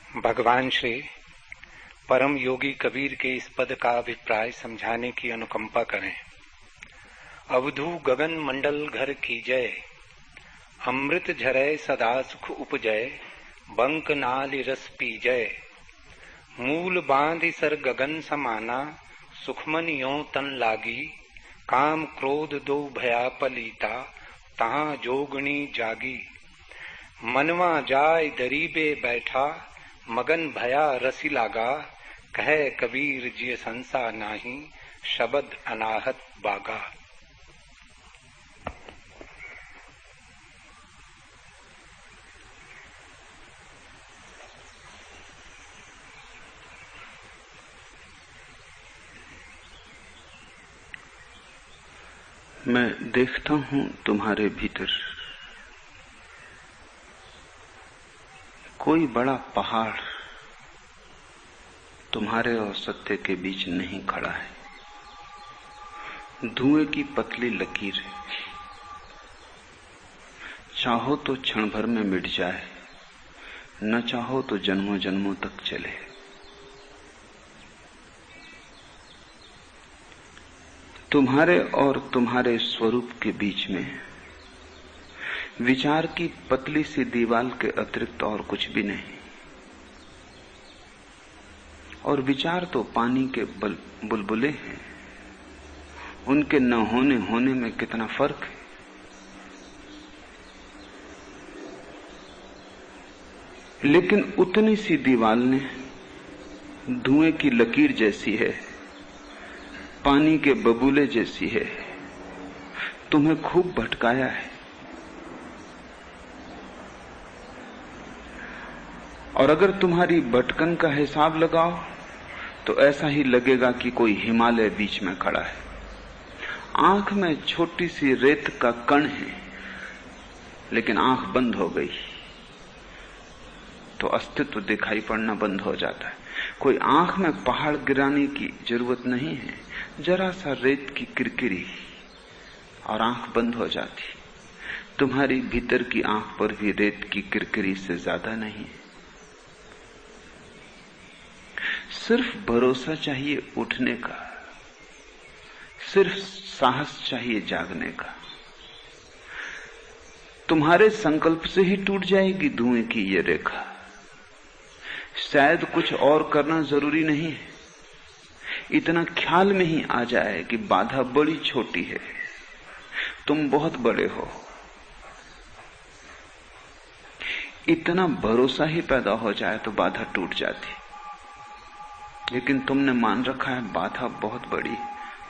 भगवान श्री परम योगी कबीर के इस पद का अभिप्राय समझाने की अनुकंपा करें। अवधू गगन मंडल घर की जय, अमृत झरै सदा सुख उपजय, बंक नाल रस पी जय। मूल बांधि सर गगन समाना, सुखमन यों तन लागी। काम क्रोध दो भया पलीता, तहां जोगणी जागी। मनवा जाय दरीबे बैठा, मगन भया रसी लागा। कहे कबीर जिय संसा नाही, शबद अनाहत बागा। मैं देखता हूं तुम्हारे भीतर कोई बड़ा पहाड़ तुम्हारे और सत्य के बीच नहीं खड़ा है। धुएं की पतली लकीर है, चाहो तो क्षण भर में मिट जाए, न चाहो तो जन्मों जन्मों तक चले। तुम्हारे और तुम्हारे स्वरूप के बीच में विचार की पतली सी दीवार के अतिरिक्त और कुछ भी नहीं। और विचार तो पानी के बुलबुले हैं, उनके न होने में कितना फर्क है। लेकिन उतनी सी दीवार ने धुएं की लकीर जैसी है, पानी के बबूले जैसी है, तुम्हें खूब भटकाया है। और अगर तुम्हारी भटकन का हिसाब लगाओ तो ऐसा ही लगेगा कि कोई हिमालय बीच में खड़ा है। आंख में छोटी सी रेत का कण है, लेकिन आंख बंद हो गई तो अस्तित्व दिखाई पड़ना बंद हो जाता है। कोई आंख में पहाड़ गिराने की जरूरत नहीं है, जरा सा रेत की किरकिरी और आंख बंद हो जाती। तुम्हारी भीतर की आंख पर भी रेत की किरकिरी से ज्यादा नहीं। सिर्फ भरोसा चाहिए उठने का, सिर्फ साहस चाहिए जागने का। तुम्हारे संकल्प से ही टूट जाएगी धुएं की ये रेखा। शायद कुछ और करना जरूरी नहीं है, इतना ख्याल में ही आ जाए कि बाधा बड़ी छोटी है, तुम बहुत बड़े हो। इतना भरोसा ही पैदा हो जाए तो बाधा टूट जाती। लेकिन तुमने मान रखा है बाधा बहुत बड़ी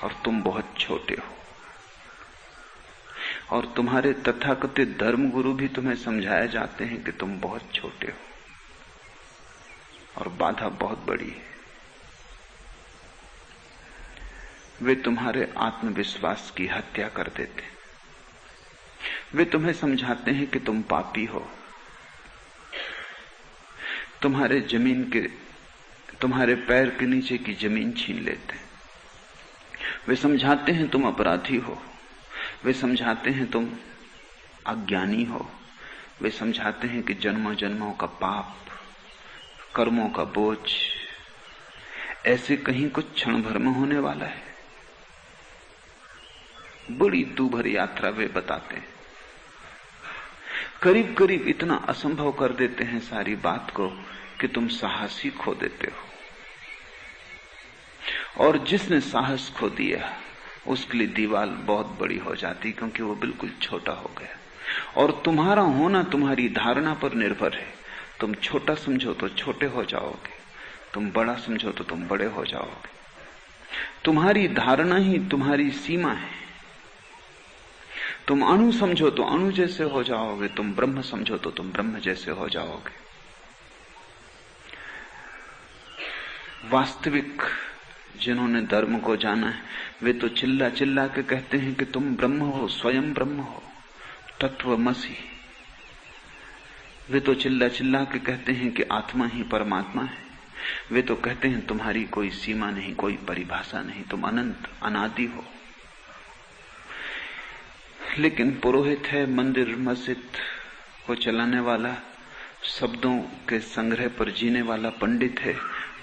और तुम बहुत छोटे हो। और तुम्हारे तथाकथित धर्मगुरु भी तुम्हें समझाए जाते हैं कि तुम बहुत छोटे हो और बाधा बहुत बड़ी है। वे तुम्हारे आत्मविश्वास की हत्या कर देते। वे तुम्हें समझाते हैं कि तुम पापी हो। तुम्हारे पैर के नीचे की जमीन छीन लेते। वे समझाते हैं तुम अपराधी हो। वे समझाते हैं तुम अज्ञानी हो। वे समझाते हैं कि जन्मों जन्मों का पाप, कर्मों का बोझ ऐसे कहीं कुछ क्षण भर में होने वाला है। बड़ी दूभर यात्रा वे बताते हैं। करीब करीब इतना असंभव कर देते हैं सारी बात को कि तुम साहस ही खो देते हो। और जिसने साहस खो दिया उसके लिए दीवार बहुत बड़ी हो जाती, क्योंकि वो बिल्कुल छोटा हो गया। और तुम्हारा होना तुम्हारी धारणा पर निर्भर है। तुम छोटा समझो तो छोटे हो जाओगे, तुम बड़ा समझो तो तुम बड़े हो जाओगे। तुम्हारी धारणा ही तुम्हारी सीमा है। तुम अणु समझो तो अणु जैसे हो जाओगे, तुम ब्रह्म समझो तो तुम ब्रह्म जैसे हो जाओगे। वास्तविक जिन्होंने धर्म को जाना है वे तो चिल्ला चिल्ला के कहते हैं कि तुम ब्रह्म हो, स्वयं ब्रह्म हो, तत्वमसि। वे तो चिल्ला चिल्ला के कहते हैं कि आत्मा ही परमात्मा है। वे तो कहते हैं तुम्हारी कोई सीमा नहीं, कोई परिभाषा नहीं, तुम अनंत अनादि हो। लेकिन पुरोहित है, मंदिर मस्जिद को चलाने वाला, शब्दों के संग्रह पर जीने वाला पंडित है,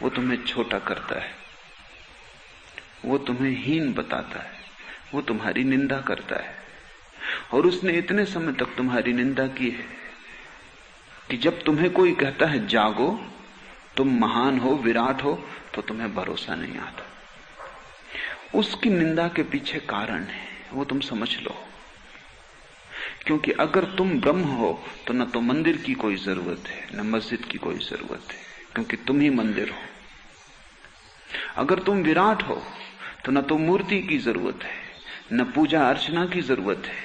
वो तुम्हें छोटा करता है, वो तुम्हें हीन बताता है, वो तुम्हारी निंदा करता है। और उसने इतने समय तक तुम्हारी निंदा की है कि जब तुम्हें कोई कहता है जागो, तुम महान हो, विराट हो, तो तुम्हें भरोसा नहीं आता। उसकी निंदा के पीछे कारण है, वो तुम समझ लो। क्योंकि अगर तुम ब्रह्म हो तो न तो मंदिर की कोई जरूरत है, न मस्जिद की कोई जरूरत है, क्योंकि तुम ही मंदिर हो। अगर तुम विराट हो तो न तो मूर्ति की जरूरत है, न पूजा अर्चना की जरूरत है।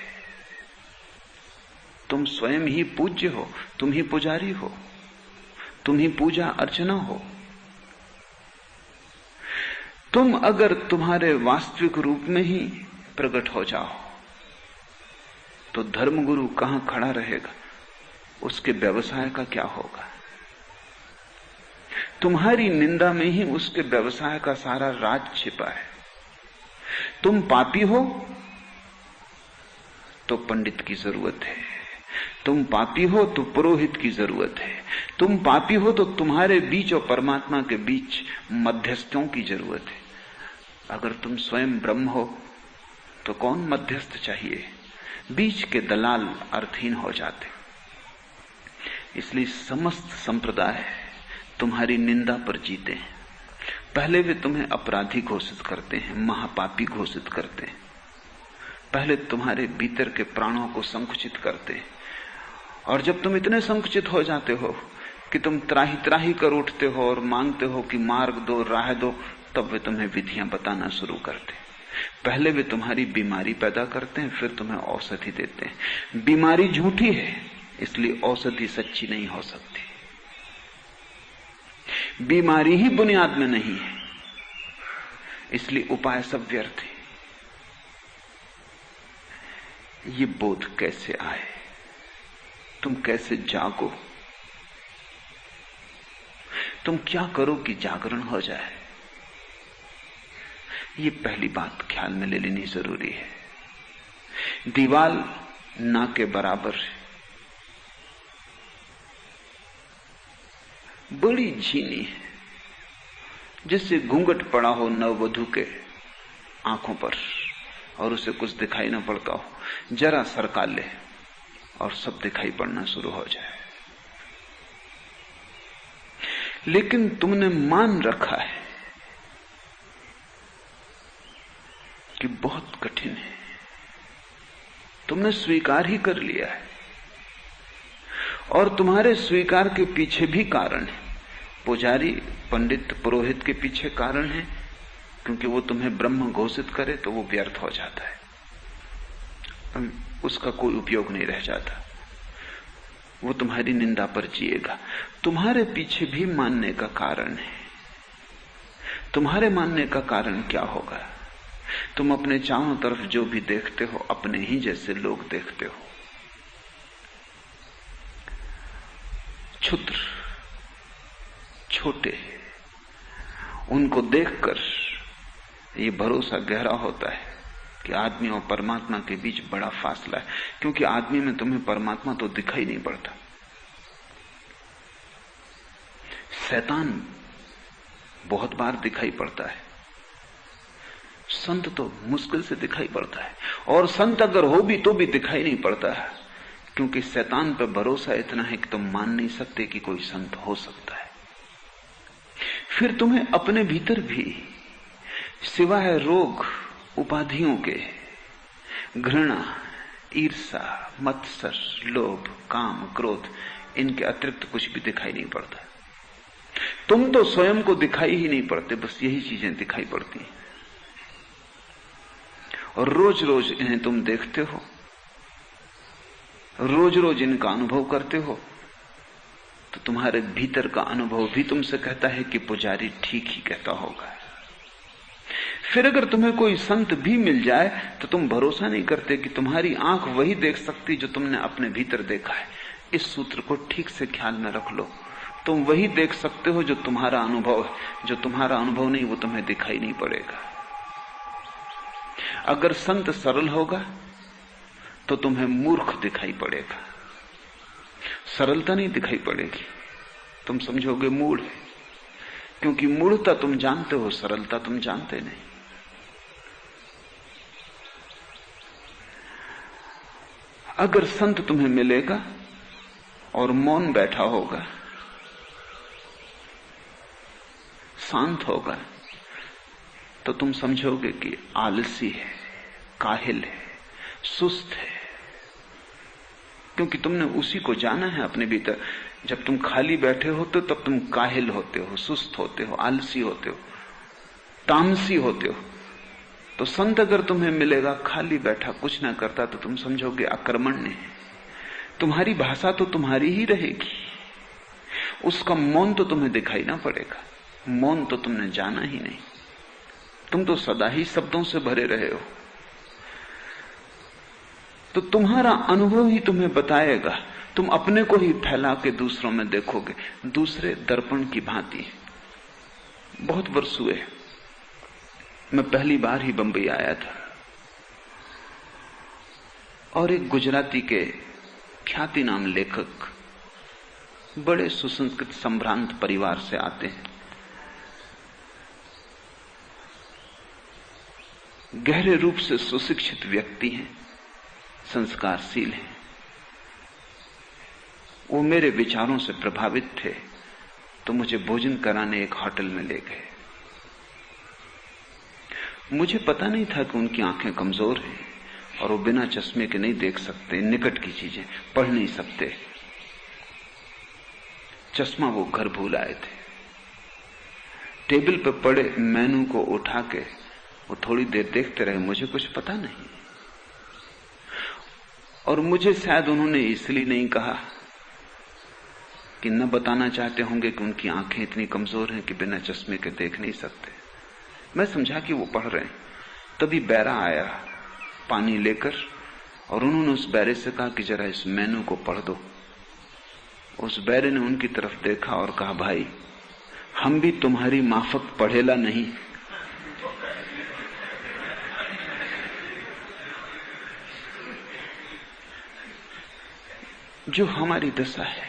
तुम स्वयं ही पूज्य हो, तुम ही पुजारी हो, तुम ही पूजा अर्चना हो। तुम अगर तुम्हारे वास्तविक रूप में ही प्रकट हो जाओ तो धर्मगुरु कहां खड़ा रहेगा, उसके व्यवसाय का क्या होगा? तुम्हारी निंदा में ही उसके व्यवसाय का सारा राज छिपा है। तुम पापी हो तो पंडित की जरूरत है, तुम पापी हो तो पुरोहित की जरूरत है, तुम पापी हो तो तुम्हारे बीच और परमात्मा के बीच मध्यस्थों की जरूरत है। अगर तुम स्वयं ब्रह्म हो तो कौन मध्यस्थ चाहिए? बीच के दलाल अर्थहीन हो जाते। इसलिए समस्त संप्रदाय तुम्हारी निंदा पर जीते हैं। पहले वे तुम्हें अपराधी घोषित करते हैं, महापापी घोषित करते हैं। पहले तुम्हारे भीतर के प्राणों को संकुचित करते हैं, और जब तुम इतने संकुचित हो जाते हो कि तुम त्राही त्राही कर उठते हो और मांगते हो कि मार्ग दो, राह दो, तब वे तुम्हें विधियां बताना शुरू करते हैं। पहले वे तुम्हारी बीमारी पैदा करते हैं, फिर तुम्हें औषधि देते हैं। बीमारी झूठी है, इसलिए औषधि सच्ची नहीं हो सकती। बीमारी ही बुनियाद में नहीं है, इसलिए उपाय सब व्यर्थ है। ये बोध कैसे आए? तुम कैसे जागो? तुम क्या करो कि जागरण हो जाए? ये पहली बात ख्याल में ले लेनी जरूरी है। दीवाल ना के बराबर है, बड़ी झीनी है, जिससे घूंघट पड़ा हो नववधू के आंखों पर और उसे कुछ दिखाई ना पड़ता हो, जरा सरका ले और सब दिखाई पड़ना शुरू हो जाए। लेकिन तुमने मान रखा है कि बहुत कठिन है, तुमने स्वीकार ही कर लिया है, और तुम्हारे स्वीकार के पीछे भी कारण है। पुजारी, पंडित, पुरोहित के पीछे कारण है, क्योंकि वो तुम्हें ब्रह्म घोषित करे तो वो व्यर्थ हो जाता है, उसका कोई उपयोग नहीं रह जाता, वो तुम्हारी निंदा पर जिएगा। तुम्हारे पीछे भी मानने का कारण है। तुम्हारे मानने का कारण क्या होगा? तुम अपने चारों तरफ जो भी देखते हो, अपने ही जैसे लोग देखते हो। क्षुद्र, छोटे, उनको देखकर ये भरोसा गहरा होता है कि आदमी और परमात्मा के बीच बड़ा फासला है, क्योंकि आदमी में तुम्हें परमात्मा तो दिखाई नहीं पड़ता। शैतान बहुत बार दिखाई पड़ता है, संत तो मुश्किल से दिखाई पड़ता है, और संत अगर हो भी तो भी दिखाई नहीं पड़ता है, क्योंकि शैतान पर भरोसा इतना है कि तुम मान नहीं सकते कि कोई संत हो सकता है। फिर तुम्हें अपने भीतर भी सिवाय रोग, उपाधियों के, घृणा, ईर्षा, मत्सर, लोभ, काम, क्रोध, इनके अतिरिक्त कुछ भी दिखाई नहीं पड़ता। तुम तो स्वयं को दिखाई ही नहीं पड़ते, बस यही चीजें दिखाई पड़ती हैं, और रोज रोज इन्हें तुम देखते हो, रोज रोज इनका अनुभव करते हो, तो तुम्हारे भीतर का अनुभव भी तुमसे कहता है कि पुजारी ठीक ही कहता होगा। फिर अगर तुम्हें कोई संत भी मिल जाए तो तुम भरोसा नहीं करते कि तुम्हारी आंख वही देख सकती जो तुमने अपने भीतर देखा है। इस सूत्र को ठीक से ख्याल में रख लो। तुम वही देख सकते हो जो तुम्हारा अनुभव है, जो तुम्हारा अनुभव नहीं वो तुम्हें दिखाई नहीं पड़ेगा। अगर संत सरल होगा तो तुम्हें मूर्ख दिखाई पड़ेगा, सरलता नहीं दिखाई पड़ेगी, तुम समझोगे मूढ़ है, क्योंकि मूढ़ता तुम जानते हो, सरलता तुम जानते नहीं। अगर संत तुम्हें मिलेगा और मौन बैठा होगा, शांत होगा, तो तुम समझोगे कि आलसी है, काहिल है, सुस्त है, क्योंकि तुमने उसी को जाना है अपने भीतर। जब तुम खाली बैठे होते हो तब तुम काहिल होते हो, सुस्त होते हो, आलसी होते हो, तामसी होते हो। तो संत अगर तुम्हें मिलेगा खाली बैठा कुछ ना करता, तो तुम समझोगे अकर्मण्य है। तुम्हारी भाषा तो तुम्हारी ही रहेगी, उसका मौन तो तुम्हें दिखाई ना पड़ेगा। मौन तो तुमने जाना ही नहीं, तुम तो सदा ही शब्दों से भरे रहे हो। तो तुम्हारा अनुभव ही तुम्हें बताएगा। तुम अपने को ही फैला के दूसरों में देखोगे, दूसरे दर्पण की भांति। बहुत वर्ष हुए, मैं पहली बार ही बंबई आया था, और एक गुजराती के ख्याति नाम लेखक बड़े सुसंस्कृत संभ्रांत परिवार से आते हैं, गहरे रूप से सुशिक्षित व्यक्ति हैं, संस्कारशील हैं। वो मेरे विचारों से प्रभावित थे, तो मुझे भोजन कराने एक होटल में ले गए। मुझे पता नहीं था कि उनकी आंखें कमजोर हैं और वो बिना चश्मे के नहीं देख सकते, निकट की चीजें पढ़ नहीं सकते। चश्मा वो घर भूल आए थे। टेबल पर पड़े मेनू को उठा के वो थोड़ी देर देखते रहे, मुझे कुछ पता नहीं। और मुझे शायद उन्होंने इसलिए नहीं कहा कि न बताना चाहते होंगे कि उनकी आंखें इतनी कमजोर हैं कि बिना चश्मे के देख नहीं सकते। मैं समझा कि वो पढ़ रहे हैं। तभी बैरा आया पानी लेकर, और उन्होंने उस बैरे से कहा कि जरा इस मेनू को पढ़ दो। उस बैरे ने उनकी तरफ देखा और कहा, भाई हम भी तुम्हारी माफक पढ़ेला नहीं। जो हमारी दशा है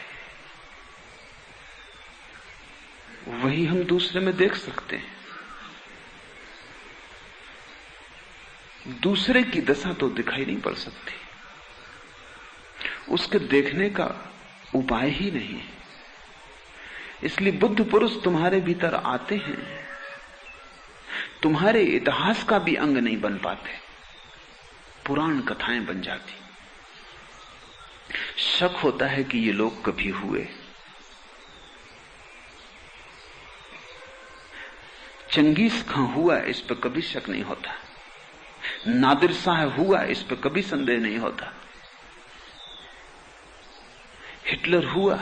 वही हम दूसरे में देख सकते हैं। दूसरे की दशा तो दिखाई नहीं पड़ सकती, उसके देखने का उपाय ही नहीं। इसलिए बुद्ध पुरुष तुम्हारे भीतर आते हैं, तुम्हारे इतिहास का भी अंग नहीं बन पाते, पुराण कथाएं बन जाती। शक होता है कि ये लोग कभी हुए। चंगेज खां हुआ, इस पर कभी शक नहीं होता। नादिर शाह हुआ, इस पर कभी संदेह नहीं होता। हिटलर हुआ,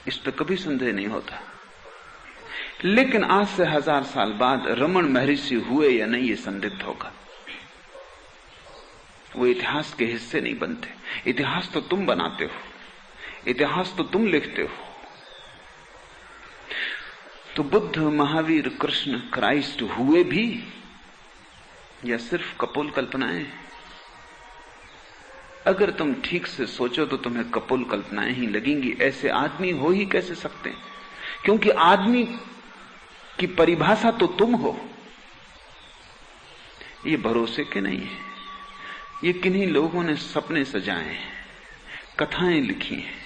इस पर कभी संदेह नहीं होता। लेकिन आज से 1000 साल बाद रमन महर्षि हुए या नहीं, ये संदिग्ध होगा। वो इतिहास के हिस्से नहीं बनते। इतिहास तो तुम बनाते हो, इतिहास तो तुम लिखते हो। तो बुद्ध, महावीर, कृष्ण, क्राइस्ट हुए भी या सिर्फ कपोल कल्पनाएं? अगर तुम ठीक से सोचो तो तुम्हें कपोल कल्पनाएं ही लगेंगी। ऐसे आदमी हो ही कैसे सकते हैं? क्योंकि आदमी की परिभाषा तो तुम हो। ये भरोसे के नहीं है, ये किन्हीं लोगों ने सपने सजाए हैं, कथाएं लिखी हैं,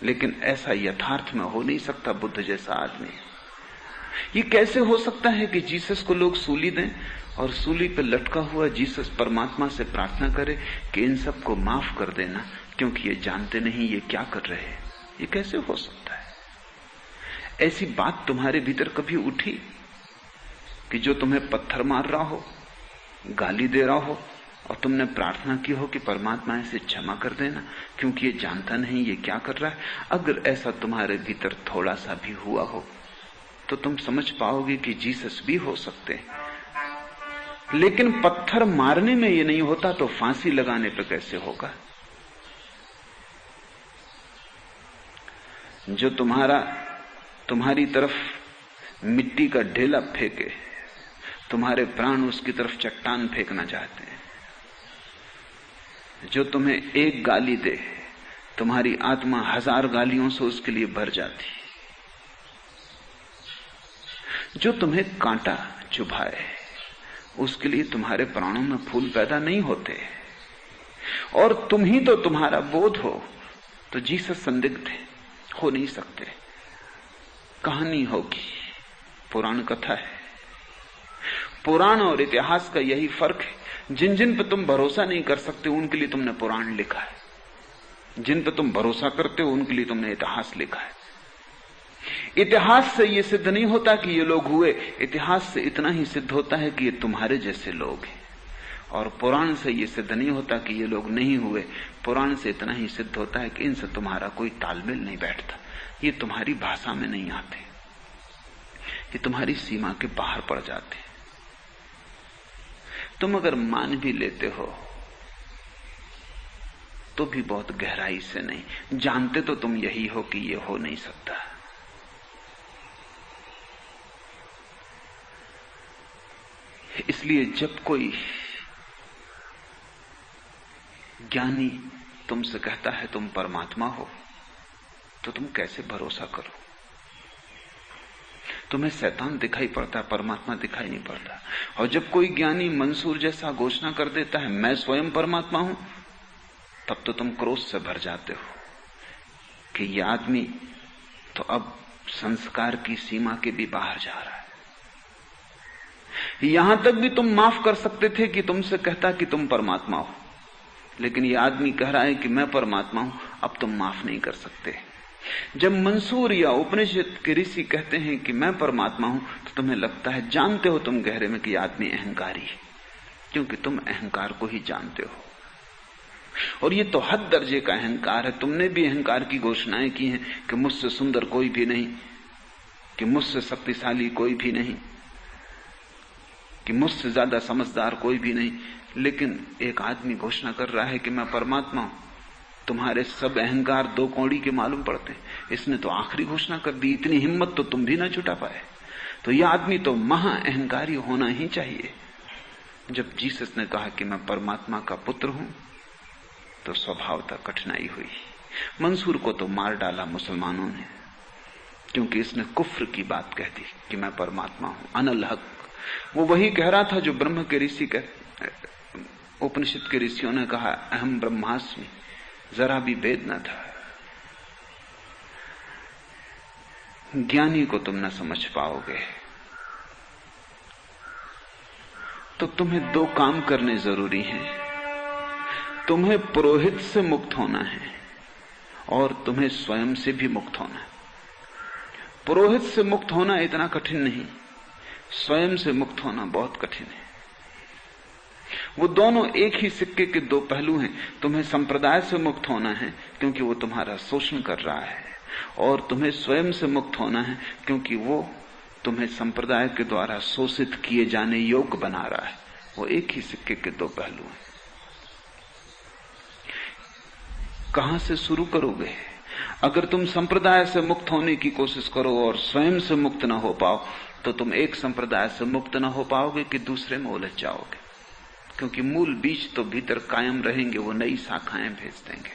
लेकिन ऐसा यथार्थ में हो नहीं सकता बुद्ध जैसा आदमी। ये कैसे हो सकता है कि जीसस को लोग सूली दें और सूली पे लटका हुआ जीसस परमात्मा से प्रार्थना करे कि इन सबको माफ कर देना, क्योंकि ये जानते नहीं ये क्या कर रहे हैं। ये कैसे हो सकता है? ऐसी बात तुम्हारे भीतर कभी उठी कि जो तुम्हें पत्थर मार रहा हो, गाली दे रहा हो, और तुमने प्रार्थना की हो कि परमात्मा इसे क्षमा कर देना, क्योंकि ये जानता नहीं ये क्या कर रहा है? अगर ऐसा तुम्हारे भीतर थोड़ा सा भी हुआ हो तो तुम समझ पाओगे कि जीसस भी हो सकते हैं। लेकिन पत्थर मारने में ये नहीं होता तो फांसी लगाने पे कैसे होगा? जो तुम्हारी तरफ मिट्टी का ढेला फेंके, तुम्हारे प्राण उसकी तरफ चट्टान फेंकना चाहते हैं। जो तुम्हें एक गाली दे, तुम्हारी आत्मा 1000 गालियों से उसके लिए भर जाती। जो तुम्हें कांटा चुभाए उसके लिए तुम्हारे प्राणों में फूल पैदा नहीं होते, और तुम ही तो तुम्हारा बोध हो, तो जीसस संदिग्ध हो नहीं सकते। कहानी होगी, पुराण कथा है। पुराण और इतिहास का यही फर्क है। जिन जिन पर तुम भरोसा नहीं कर सकते उनके लिए तुमने पुराण लिखा है, जिन पर तुम भरोसा करते हो उनके लिए तुमने इतिहास लिखा है। इतिहास से यह सिद्ध नहीं होता कि ये लोग हुए, इतिहास से इतना ही सिद्ध होता है कि ये तुम्हारे जैसे लोग हैं। और पुराण से यह सिद्ध नहीं होता कि ये लोग नहीं हुए, पुराण से इतना ही सिद्ध होता है कि इनसे तुम्हारा कोई तालमेल नहीं बैठता, ये तुम्हारी भाषा में नहीं आते, ये तुम्हारी सीमा के बाहर पड़ जाते। तुम अगर मान भी लेते हो तो भी बहुत गहराई से नहीं, जानते तो तुम यही हो कि ये हो नहीं सकता। इसलिए जब कोई ज्ञानी तुमसे कहता है तुम परमात्मा हो, तो तुम कैसे भरोसा करो? तुम्हें शैतान दिखाई पड़ता है, परमात्मा दिखाई नहीं पड़ता। और जब कोई ज्ञानी मंसूर जैसा घोषणा कर देता है मैं स्वयं परमात्मा हूं, तब तो तुम क्रोध से भर जाते हो कि यह आदमी तो अब संस्कार की सीमा के भी बाहर जा रहा है। यहां तक भी तुम माफ कर सकते थे कि तुमसे कहता कि तुम परमात्मा हो, लेकिन यह आदमी कह रहा है कि मैं परमात्मा हूं, अब तुम माफ नहीं कर सकते। जब मंसूर या उपनिषद के ऋषि कहते हैं कि मैं परमात्मा हूं, तो तुम्हें लगता है, जानते हो तुम गहरे में कि आदमी अहंकारी है, क्योंकि तुम अहंकार को ही जानते हो। और ये तो हद दर्जे का अहंकार है। तुमने भी अहंकार की घोषणाएं की हैं कि मुझसे सुंदर कोई भी नहीं, कि मुझसे शक्तिशाली कोई भी नहीं, कि मुझसे ज्यादा समझदार कोई भी नहीं। लेकिन एक आदमी घोषणा कर रहा है कि मैं परमात्मा हूं, तुम्हारे सब अहंकार 2 कौड़ी के मालूम पड़ते हैं। इसने तो आखिरी घोषणा कर दी, इतनी हिम्मत तो तुम भी ना जुटा पाए। तो यह आदमी तो महा अहंकारी होना ही चाहिए। जब जीसस ने कहा कि मैं परमात्मा का पुत्र हूं, तो स्वभावतः कठिनाई हुई। मंसूर को तो मार डाला मुसलमानों ने, क्योंकि इसने कुफ्र की बात कह दी कि मैं परमात्मा हूं, अनल हक। वो वही कह रहा था जो ब्रह्म के ऋषि उपनिषद के ऋषियों ने कहा अहम ब्रह्मास्मि, जरा भी भेद न था। ज्ञानी को तुम न समझ पाओगे, तो तुम्हें 2 काम करने जरूरी हैं। तुम्हें पुरोहित से मुक्त होना है और तुम्हें स्वयं से भी मुक्त होना है। पुरोहित से मुक्त होना इतना कठिन नहीं, स्वयं से मुक्त होना बहुत कठिन है। वो दोनों एक ही सिक्के के 2 पहलू हैं। तुम्हें संप्रदाय से मुक्त होना है क्योंकि वो तुम्हारा शोषण कर रहा है, और तुम्हें स्वयं से मुक्त होना है क्योंकि वो तुम्हें संप्रदाय के द्वारा शोषित किए जाने योग्य बना रहा है। वो एक ही सिक्के के 2 पहलू हैं। कहां से शुरू करोगे? अगर तुम संप्रदाय से मुक्त होने की कोशिश करो और स्वयं से मुक्त न हो पाओ, तो तुम एक संप्रदाय से मुक्त न हो पाओगे कि दूसरे में उलझ जाओगे, क्योंकि मूल बीज तो भीतर कायम रहेंगे, वो नई शाखाएं भेज देंगे।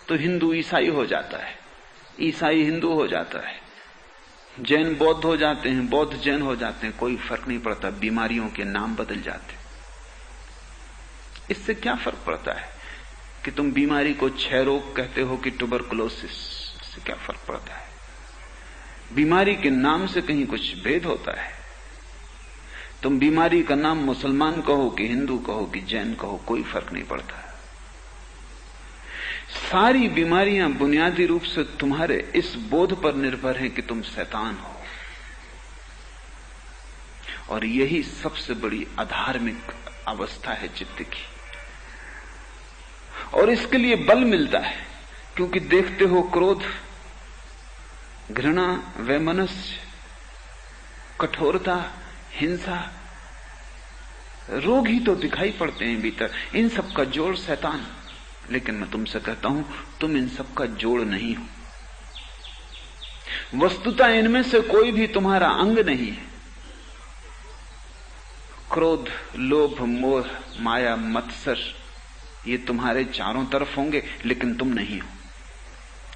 तो हिंदू ईसाई हो जाता है, ईसाई हिंदू हो जाता है, जैन बौद्ध हो जाते हैं, बौद्ध जैन हो जाते हैं, कोई फर्क नहीं पड़ता। बीमारियों के नाम बदल जाते। इससे क्या फर्क पड़ता है कि तुम बीमारी को क्षय रोग कहते हो कि ट्यूबरकुलोसिस? इससे क्या फर्क पड़ता है? बीमारी के नाम से कहीं कुछ भेद होता है? तुम बीमारी का नाम मुसलमान कहो कि हिंदू कहो कि जैन कहो, कोई फर्क नहीं पड़ता। सारी बीमारियां बुनियादी रूप से तुम्हारे इस बोध पर निर्भर हैं कि तुम शैतान हो, और यही सबसे बड़ी अधार्मिक अवस्था है चित्त की। और इसके लिए बल मिलता है, क्योंकि देखते हो क्रोध, घृणा, वैमनस्य, कठोरता, हिंसा, रोग ही तो दिखाई पड़ते हैं भीतर। इन सब का जोड़ शैतान। लेकिन मैं तुमसे कहता हूं, तुम इन सब का जोड़ नहीं हो। वस्तुतः इनमें से कोई भी तुम्हारा अंग नहीं है। क्रोध, लोभ, मोह, माया, मत्सर, ये तुम्हारे चारों तरफ होंगे, लेकिन तुम नहीं हो।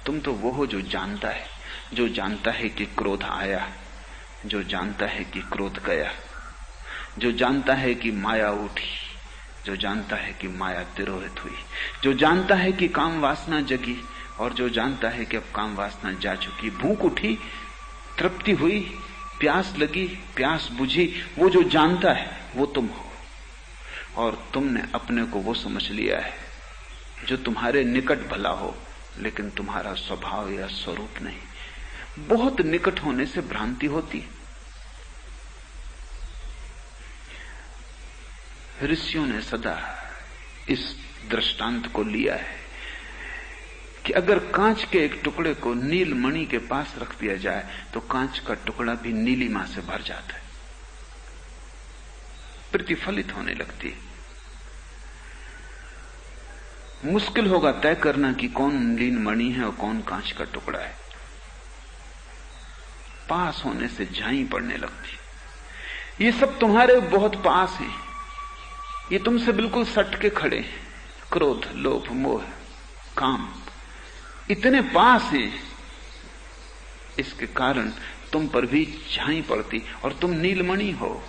तुम तो वो हो जो जानता है, जो जानता है कि क्रोध आया, जो जानता है कि क्रोध गया, जो जानता है कि माया उठी, जो जानता है कि माया तिरोहित हुई, जो जानता है कि काम वासना जगी और जो जानता है कि अब काम वासना जा चुकी। भूख उठी, तृप्ति हुई, प्यास लगी, प्यास बुझी, वो जो जानता है वो तुम हो। और तुमने अपने को वो समझ लिया है जो तुम्हारे निकट भला हो, लेकिन तुम्हारा स्वभाव या स्वरूप नहीं। बहुत निकट होने से भ्रांति होती। ऋषियों ने सदा इस दृष्टांत को लिया है कि अगर कांच के एक टुकड़े को नीलमणि के पास रख दिया जाए तो कांच का टुकड़ा भी नीलिमा से भर जाता है, प्रतिफलित होने लगती है। मुश्किल होगा तय करना कि कौन नीलमणि है और कौन कांच का टुकड़ा है। पास होने से झाई पड़ने लगती। ये सब तुम्हारे बहुत पास हैं, ये तुमसे बिल्कुल सट के खड़े हैं। क्रोध, लोभ, मोह, काम इतने पास हैं, इसके कारण तुम पर भी झाई पड़ती और तुम नीलमणि हो।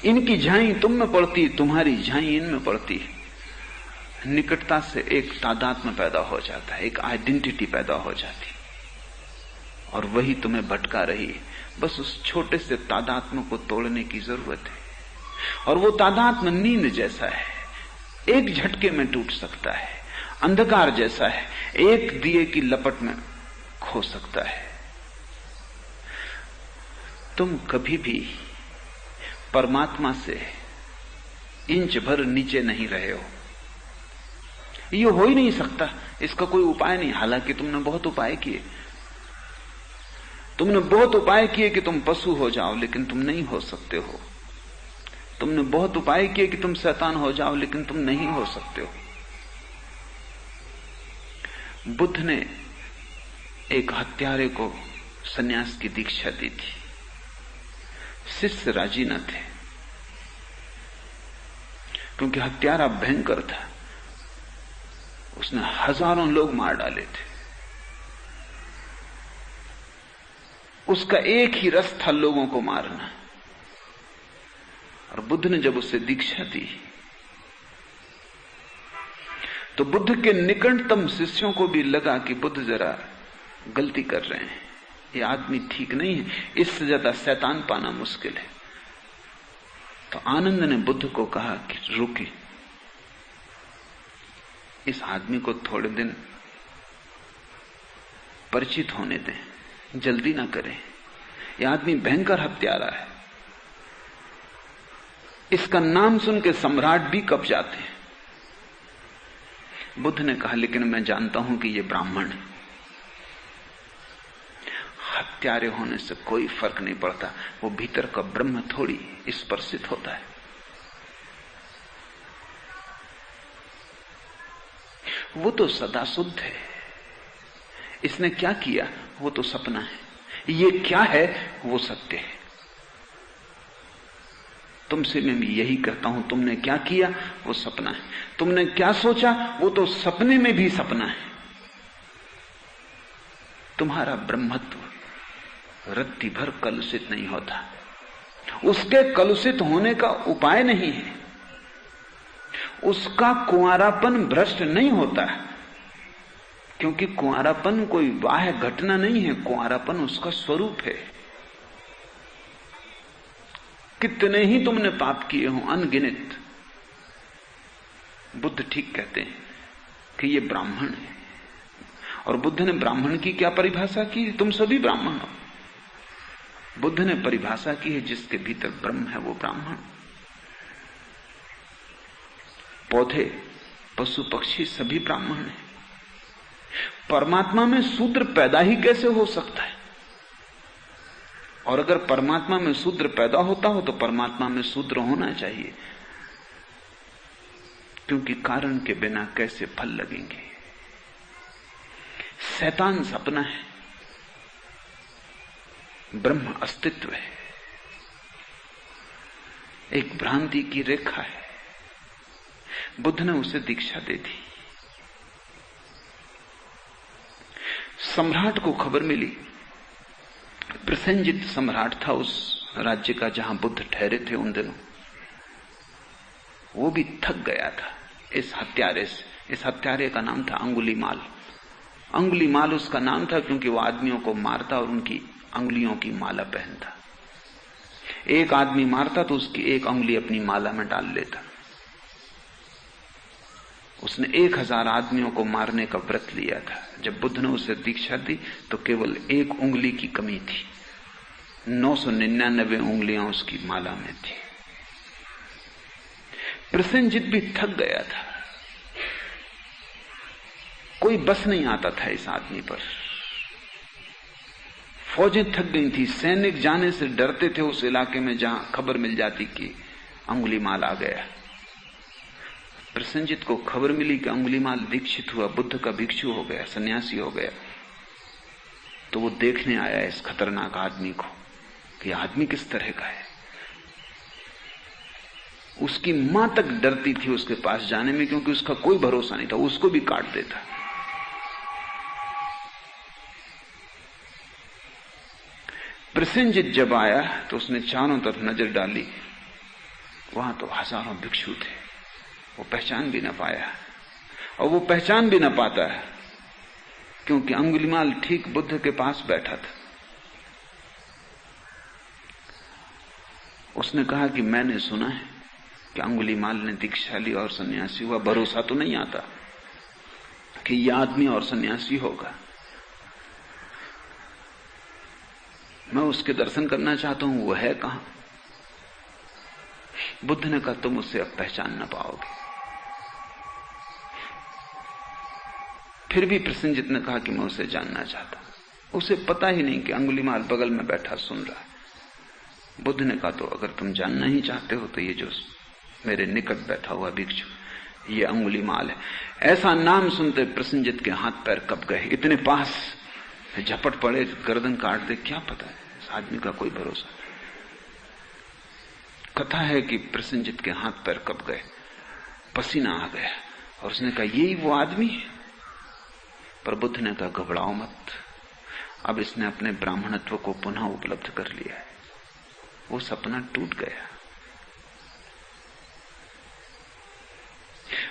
इनकी झाई तुम में पड़ती, तुम्हारी झाई इनमें पड़ती। निकटता से एक तादात्म्य पैदा हो जाता है, एक आइडेंटिटी पैदा हो जाती, और वही तुम्हें भटका रही है। बस उस छोटे से तादात्म्य को तोड़ने की जरूरत है। और वो तादात्म्य नींद जैसा है, एक झटके में टूट सकता है। अंधकार जैसा है, एक दिए की लपट में खो सकता है। तुम कभी भी परमात्मा से इंच भर नीचे नहीं रहे हो। ये हो ही नहीं सकता, इसका कोई उपाय नहीं। हालांकि तुमने बहुत उपाय किए, तुमने बहुत उपाय किए कि तुम पशु हो जाओ, लेकिन तुम नहीं हो सकते हो। तुमने बहुत उपाय किए कि तुम शैतान हो जाओ, लेकिन तुम नहीं हो सकते हो। बुद्ध ने एक हत्यारे को सन्यास की दीक्षा दी थी। शिष्य राजी न थे, क्योंकि हत्यारा भयंकर था। उसने हजारों लोग मार डाले थे। उसका एक ही रस था लोगों को मारना। और बुद्ध ने जब उसे दीक्षा दी तो बुद्ध के निकटतम शिष्यों को भी लगा कि बुद्ध जरा गलती कर रहे हैं, ये आदमी ठीक नहीं है, इससे ज्यादा शैतान पाना मुश्किल है। तो आनंद ने बुद्ध को कहा कि रुके, इस आदमी को थोड़े दिन परिचित होने दें, जल्दी ना करें। यह आदमी भयंकर हत्यारा है, इसका नाम सुन के सम्राट भी कब जाते हैं। बुद्ध ने कहा लेकिन मैं जानता हूं कि यह ब्राह्मण है, हत्यारे होने से कोई फर्क नहीं पड़ता, वो भीतर का ब्रह्म थोड़ी स्पर्शित होता है। वो तो सदा शुद्ध है, इसने क्या किया वो तो सपना है, ये क्या है वो सत्य है। तुमसे मैं भी यही कहता हूं, तुमने क्या किया वो सपना है, तुमने क्या सोचा वो तो सपने में भी सपना है। तुम्हारा ब्रह्मत्व रत्ती भर कलुषित नहीं होता, उसके कलुषित होने का उपाय नहीं है। उसका कुंवारापन भ्रष्ट नहीं होता, क्योंकि कुंवारापन कोई बाह्य घटना नहीं है, कुंवारापन उसका स्वरूप है। कितने ही तुमने पाप किए हों, अनगिनत। बुद्ध ठीक कहते हैं कि ये ब्राह्मण है। और बुद्ध ने ब्राह्मण की क्या परिभाषा की? तुम सभी ब्राह्मण हो। बुद्ध ने परिभाषा की है जिसके भीतर ब्रह्म है वो ब्राह्मण। पौधे, पशु, पक्षी सभी ब्राह्मण हैं। परमात्मा में शूद्र पैदा ही कैसे हो सकता है? और अगर परमात्मा में शूद्र पैदा होता हो तो परमात्मा में शूद्र होना चाहिए, क्योंकि कारण के बिना कैसे फल लगेंगे। शैतान सपना है, ब्रह्म अस्तित्व है, एक भ्रांति की रेखा है। बुद्ध ने उसे दीक्षा दे दी। सम्राट को खबर मिली, प्रसेनजित सम्राट था उस राज्य का जहां बुद्ध ठहरे थे उन दिनों। वो भी थक गया था इस हत्यारे से। इस हत्यारे का नाम था अंगुलीमाल। अंगुलीमाल उसका नाम था क्योंकि वो आदमियों को मारता और उनकी अंगुलियों की माला पहनता। एक आदमी मारता तो उसकी एक अंगुली अपनी माला में डाल लेता। उसने 1000 आदमियों को मारने का व्रत लिया था। जब बुद्ध ने उसे दीक्षा दी तो केवल एक उंगली की कमी थी, 999 उंगलियां उसकी माला में थी। प्रसेनजित भी थक गया था, कोई बस नहीं आता था इस आदमी पर। फौजें थक गई थी, सैनिक जाने से डरते थे उस इलाके में जहां खबर मिल जाती कि अंगुलीमाल आ गया। प्रसेनजित को खबर मिली कि अंगुलीमाल दीक्षित हुआ, बुद्ध का भिक्षु हो गया, सन्यासी हो गया। तो वो देखने आया इस खतरनाक आदमी को कि आदमी किस तरह का है। उसकी मां तक डरती थी उसके पास जाने में, क्योंकि उसका कोई भरोसा नहीं था, उसको भी काट देता। प्रसेनजित जब आया तो उसने चारों तरफ नजर डाली, वहां तो हजारों भिक्षु थे। वो पहचान भी न पाया, और वो पहचान भी न पाता है क्योंकि अंगुलीमाल ठीक बुद्ध के पास बैठा था। उसने कहा कि मैंने सुना है कि अंगुलीमाल ने दीक्षा ली और सन्यासी हुआ। भरोसा तो नहीं आता कि यह आदमी और सन्यासी होगा। मैं उसके दर्शन करना चाहता हूं, वो है कहां? बुद्ध ने कहा तुम उससे अब पहचान न पाओगे। फिर भी प्रसेनजित ने कहा कि मैं उसे जानना चाहता हूं। उसे पता ही नहीं कि अंगुलीमाल बगल में बैठा सुन रहा है। बुद्ध ने कहा तो अगर तुम जानना ही चाहते हो तो ये जो मेरे निकट बैठा हुआ भिक्षु ये अंगुलीमाल है। ऐसा नाम सुनते प्रसेनजित के हाथ पैर कब गए, इतने पास झपट पड़े, गर्दन काट दे, क्या पता है इस आदमी का कोई भरोसा। कथा है कि प्रसेनजित के हाथ पैर कब गए, पसीना आ गया, और उसने कहा यही वो आदमी है। पर बुद्ध ने कहा घबराओ मत, अब इसने अपने ब्राह्मणत्व को पुनः उपलब्ध कर लिया है। वो सपना टूट गया।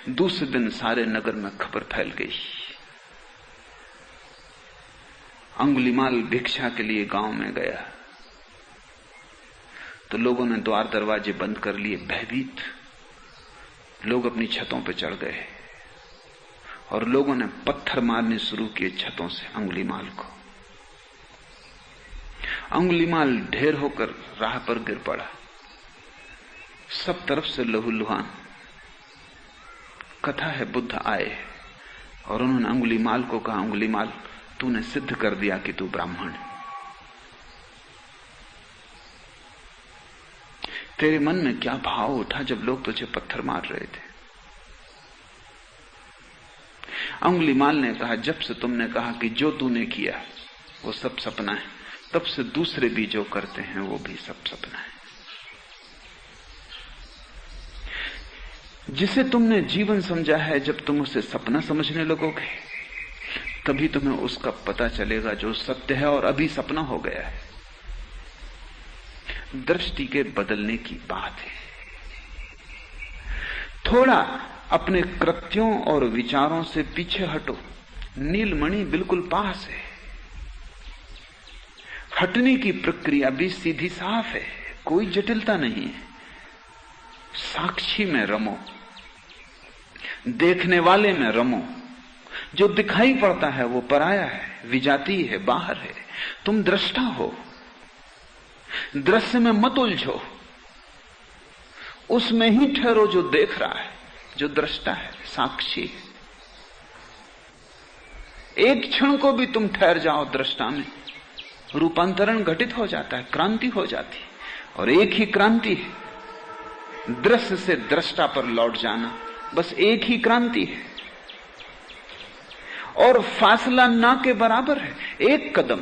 दूसरे दिन सारे नगर में खबर फैल गई, अंगुलीमाल भिक्षा के लिए गांव में गया। तो लोगों ने द्वार दरवाजे बंद कर लिए, भयभीत लोग अपनी छतों पर चढ़ गए और लोगों ने पत्थर मारने शुरू किए छतों से अंगुलीमाल को। अंगुलीमाल ढेर होकर राह पर गिर पड़ा, सब तरफ से लहूलुहान। कथा है बुद्ध आए और उन्होंने अंगुलीमाल को कहा अंगुलीमाल तूने सिद्ध कर दिया कि तू ब्राह्मण है। तेरे मन में क्या भाव उठा जब लोग तुझे पत्थर मार रहे थे? अंगुलीमाल ने कहा जब से तुमने कहा कि जो तूने किया वो सब सपना है, तब से दूसरे भी जो करते हैं वो भी सब सपना है। जिसे तुमने जीवन समझा है, जब तुम उसे सपना समझने लगोगे तभी तुम्हें उसका पता चलेगा जो सत्य है और अभी सपना हो गया है। दृष्टि के बदलने की बात है। थोड़ा अपने कृत्यों और विचारों से पीछे हटो, नीलमणि बिल्कुल पास है। हटने की प्रक्रिया भी सीधी साफ है, कोई जटिलता नहीं है। साक्षी में रमो, देखने वाले में रमो। जो दिखाई पड़ता है वो पराया है, विजाती है, बाहर है। तुम दृष्टा हो, दृश्य में मत उलझो, उसमें ही ठहरो जो देख रहा है, जो दृष्टा है, साक्षी है। एक क्षण को भी तुम ठहर जाओ दृष्टा में, रूपांतरण घटित हो जाता है, क्रांति हो जाती है। और एक ही क्रांति है, दृश्य से दृष्टा पर लौट जाना, बस एक ही क्रांति है। और फासला ना के बराबर है, एक कदम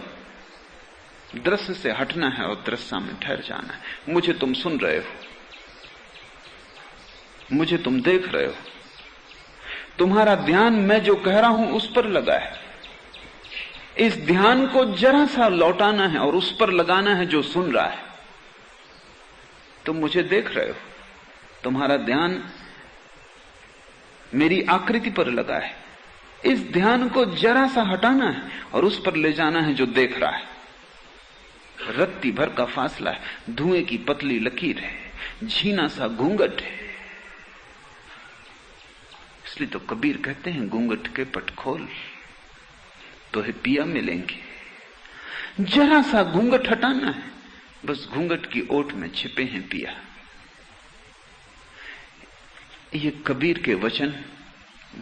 दृश्य से हटना है और दृश्य में ठहर जाना है। मुझे तुम सुन रहे हो, मुझे तुम देख रहे हो, तुम्हारा ध्यान मैं जो कह रहा हूं उस पर लगा है। इस ध्यान को जरा सा लौटाना है और उस पर लगाना है जो सुन रहा है। तुम मुझे देख रहे हो, तुम्हारा ध्यान मेरी आकृति पर लगा है। इस ध्यान को जरा सा हटाना है और उस पर ले जाना है जो देख रहा है। रत्ती भर का फासला है, धुएं की पतली लकीर है, झीना सा घूंघट है। इसलिए तो कबीर कहते हैं, घूंघट के पट खोल तो है पिया मिलेंगे। जरा सा घूंघट हटाना है, बस घूंघट की ओट में छिपे हैं पिया। ये कबीर के वचन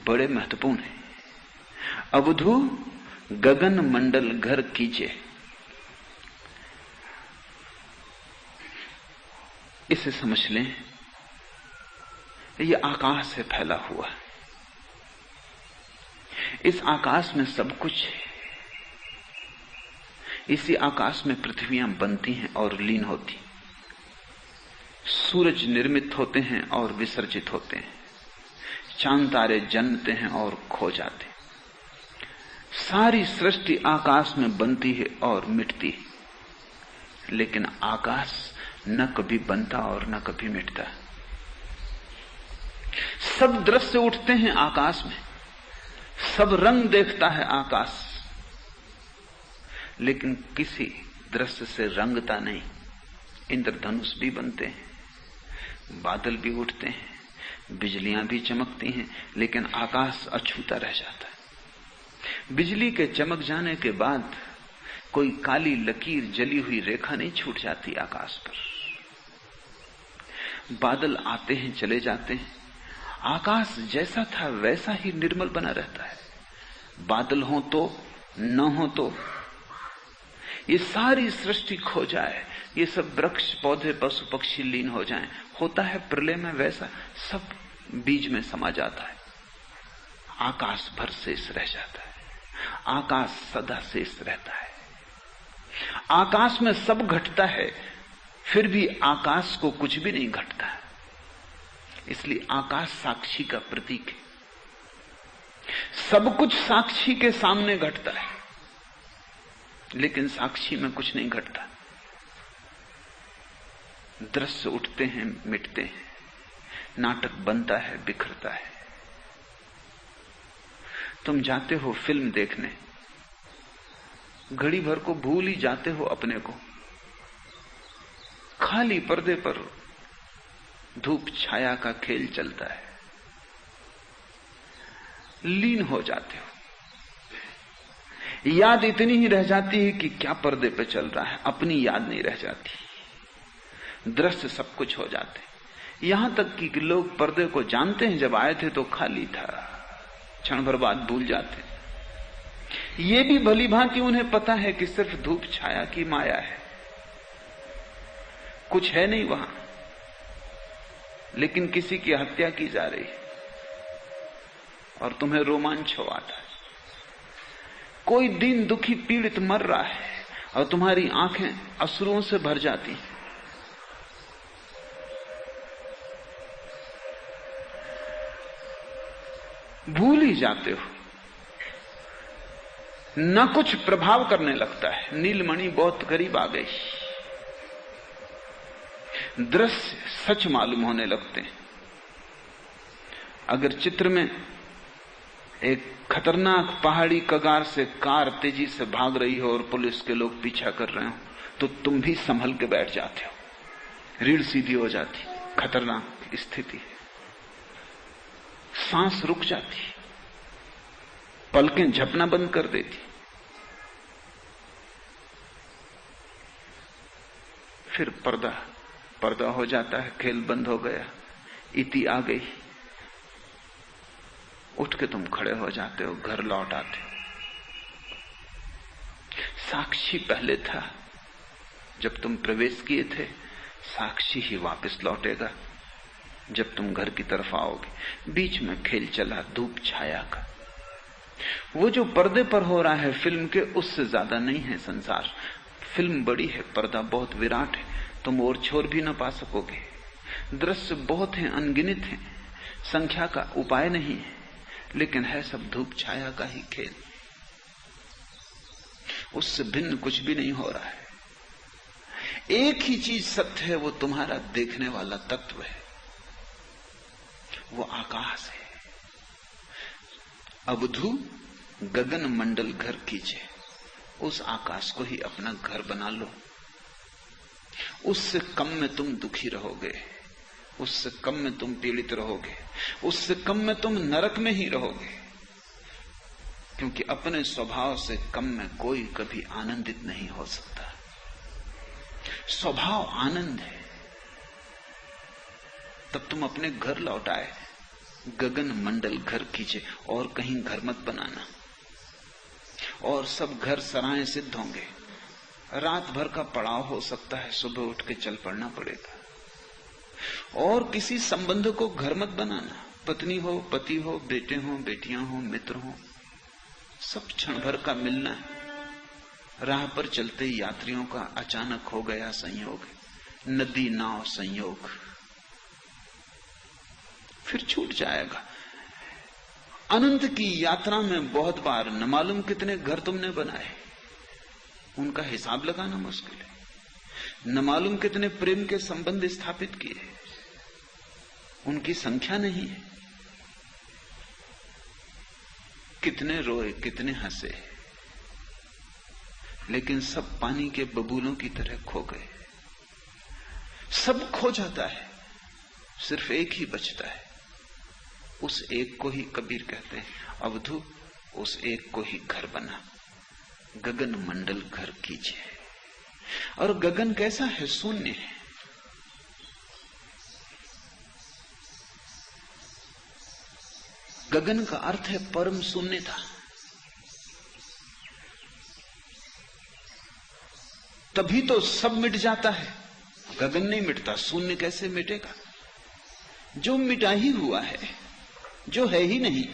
बड़े महत्वपूर्ण हैं। अवधू गगन मंडल घर कीजे, इसे समझ लें, ये आकाश से फैला हुआ है। इस आकाश में सब कुछ है। इसी आकाश में पृथ्वियां बनती हैं और लीन होती, सूरज निर्मित होते हैं और विसर्जित होते हैं, चांद तारे जन्मते हैं और खो जाते हैं। सारी सृष्टि आकाश में बनती है और मिटती है, लेकिन आकाश न कभी बनता और न कभी मिटता। सब दृश्य उठते हैं आकाश में, सब रंग देखता है आकाश, लेकिन किसी दृश्य से रंगता नहीं। इंद्रधनुष भी बनते हैं, बादल भी उठते हैं, बिजलियां भी चमकती हैं, लेकिन आकाश अछूता रह जाता है। बिजली के चमक जाने के बाद कोई काली लकीर, जली हुई रेखा नहीं छूट जाती आकाश पर। बादल आते हैं, चले जाते हैं, आकाश जैसा था वैसा ही निर्मल बना रहता है। बादल हो तो न हो तो, ये सारी सृष्टि खो जाए, ये सब वृक्ष पौधे पशु पक्षी लीन हो जाएं, होता है प्रलय में वैसा, सब बीज में समा जाता है। आकाश भर शेष रह जाता है, आकाश सदा शेष रहता है। आकाश में सब घटता है, फिर भी आकाश को कुछ भी नहीं घटता है। इसलिए आकाश साक्षी का प्रतीक है। सब कुछ साक्षी के सामने घटता है, लेकिन साक्षी में कुछ नहीं घटता। दृश्य उठते हैं, मिटते हैं, नाटक बनता है, बिखरता है। तुम जाते हो फिल्म देखने, घड़ी भर को भूल ही जाते हो अपने को, खाली पर्दे पर धूप छाया का खेल चलता है, लीन हो जाते हो। याद इतनी ही रह जाती है कि क्या पर्दे पे चल रहा है, अपनी याद नहीं रह जाती। दृश्य सब कुछ हो जाते। यहां तक कि लोग पर्दे को जानते हैं, जब आए थे तो खाली था, क्षण भर बाद भूल जाते। ये भी भली भांति उन्हें पता है कि सिर्फ धूप छाया की माया है, कुछ है नहीं वहां, लेकिन किसी की हत्या की जा रही है और तुम्हें रोमांच हो आता है। कोई दीन दुखी पीड़ित मर रहा है और तुम्हारी आंखें अश्रुओं से भर जाती। भूल ही जाते हो, न कुछ प्रभाव करने लगता है। नीलमणि बहुत करीब आ गई, दृश्य सच मालूम होने लगते हैं। अगर चित्र में एक खतरनाक पहाड़ी कगार से कार तेजी से भाग रही हो और पुलिस के लोग पीछा कर रहे हो, तो तुम भी संभल के बैठ जाते हो, रीढ़ सीधी हो जाती, खतरनाक स्थिति, सांस रुक जाती, पलकें झपना बंद कर देती। फिर पर्दा हो जाता है, खेल बंद हो गया, इति आ गई, उठ के तुम खड़े हो जाते हो, घर लौट आते हो। साक्षी पहले था, जब तुम प्रवेश किए थे, साक्षी ही वापस लौटेगा जब तुम घर की तरफ आओगे। बीच में खेल चला धूप छाया का। वो जो पर्दे पर हो रहा है फिल्म के, उससे ज्यादा नहीं है संसार। फिल्म बड़ी है, पर्दा बहुत विराट है, तुम और छोर भी न पा सकोगे। दृश्य बहुत हैं, अनगिनत हैं, संख्या का उपाय नहीं है, लेकिन है सब धूप छाया का ही खेल। उससे भिन्न कुछ भी नहीं हो रहा है। एक ही चीज सत्य है, वो तुम्हारा देखने वाला तत्व है, वो आकाश है। अवधू गगन मंडल घर कीजिए, उस आकाश को ही अपना घर बना लो। उससे कम में तुम दुखी रहोगे, उससे कम में तुम पीड़ित रहोगे, उससे कम में तुम नरक में ही रहोगे, क्योंकि अपने स्वभाव से कम में कोई कभी आनंदित नहीं हो सकता। स्वभाव आनंद है। तब तुम अपने घर लौट आए। गगन मंडल घर कीजिए, और कहीं घर मत बनाना, और सब घर सराय सिद्ध होंगे। रात भर का पड़ाव हो सकता है, सुबह उठ के चल पड़ना पड़ेगा। और किसी संबंध को घर मत बनाना, पत्नी हो, पति हो, बेटे हो, बेटियां हो, मित्र हो, सब क्षण भर का मिलना है। राह पर चलते यात्रियों का अचानक हो गया संयोग, नदी नाव संयोग, फिर छूट जाएगा। अनंत की यात्रा में बहुत बार न मालूम कितने घर तुमने बनाए, उनका हिसाब लगाना मुश्किल है। न मालूम कितने प्रेम के संबंध स्थापित किए, उनकी संख्या नहीं है। कितने रोए, कितने हंसे, लेकिन सब पानी के बबूलों की तरह खो गए। सब खो जाता है, सिर्फ एक ही बचता है। उस एक को ही कबीर कहते हैं, अवधू उस एक को ही घर बना, गगन मंडल घर कीजिए। और गगन कैसा है? शून्य है। गगन का अर्थ है परम शून्यता। तभी तो सब मिट जाता है। गगन नहीं मिटता, शून्य कैसे मिटेगा? जो मिटा ही हुआ है, जो है ही नहीं,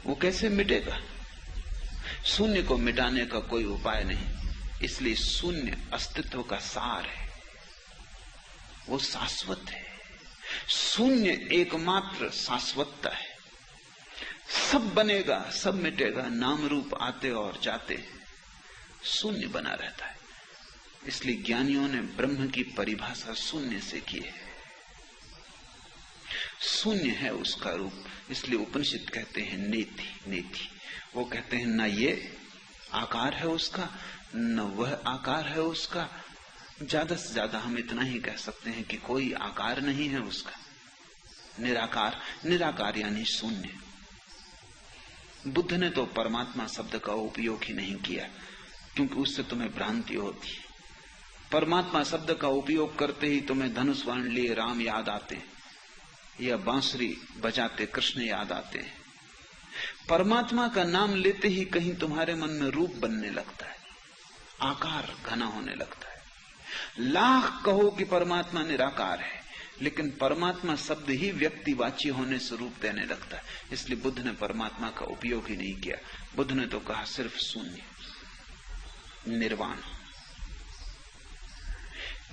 वो कैसे मिटेगा? शून्य को मिटाने का कोई उपाय नहीं, इसलिए शून्य अस्तित्व का सार है, वो शाश्वत है। शून्य एकमात्र शाश्वतता है। सब बनेगा, सब मिटेगा, नाम रूप आते और जाते, शून्य बना रहता है। इसलिए ज्ञानियों ने ब्रह्म की परिभाषा शून्य से की है। शून्य है उसका रूप, इसलिए उपनिषद कहते हैं नेति नेति। वो कहते हैं न ये आकार है उसका, न वह आकार है उसका। ज्यादा से ज्यादा हम इतना ही कह सकते हैं कि कोई आकार नहीं है उसका। निराकार, निराकार यानी शून्य। बुद्ध ने तो परमात्मा शब्द का उपयोग ही नहीं किया, क्योंकि उससे तुम्हें भ्रांति होती है। परमात्मा शब्द का उपयोग करते ही तुम्हें धनुष बाण लिए राम याद आते हैं, या बांसुरी बजाते कृष्ण याद आते हैं। परमात्मा का नाम लेते ही कहीं तुम्हारे मन में रूप बनने लगता है, आकार घना होने लगता है। लाख कहो कि परमात्मा निराकार है, लेकिन परमात्मा शब्द ही व्यक्तिवाची होने से रूप देने लगता है। इसलिए बुद्ध ने परमात्मा का उपयोग ही नहीं किया। बुद्ध ने तो कहा सिर्फ शून्य, निर्वाण।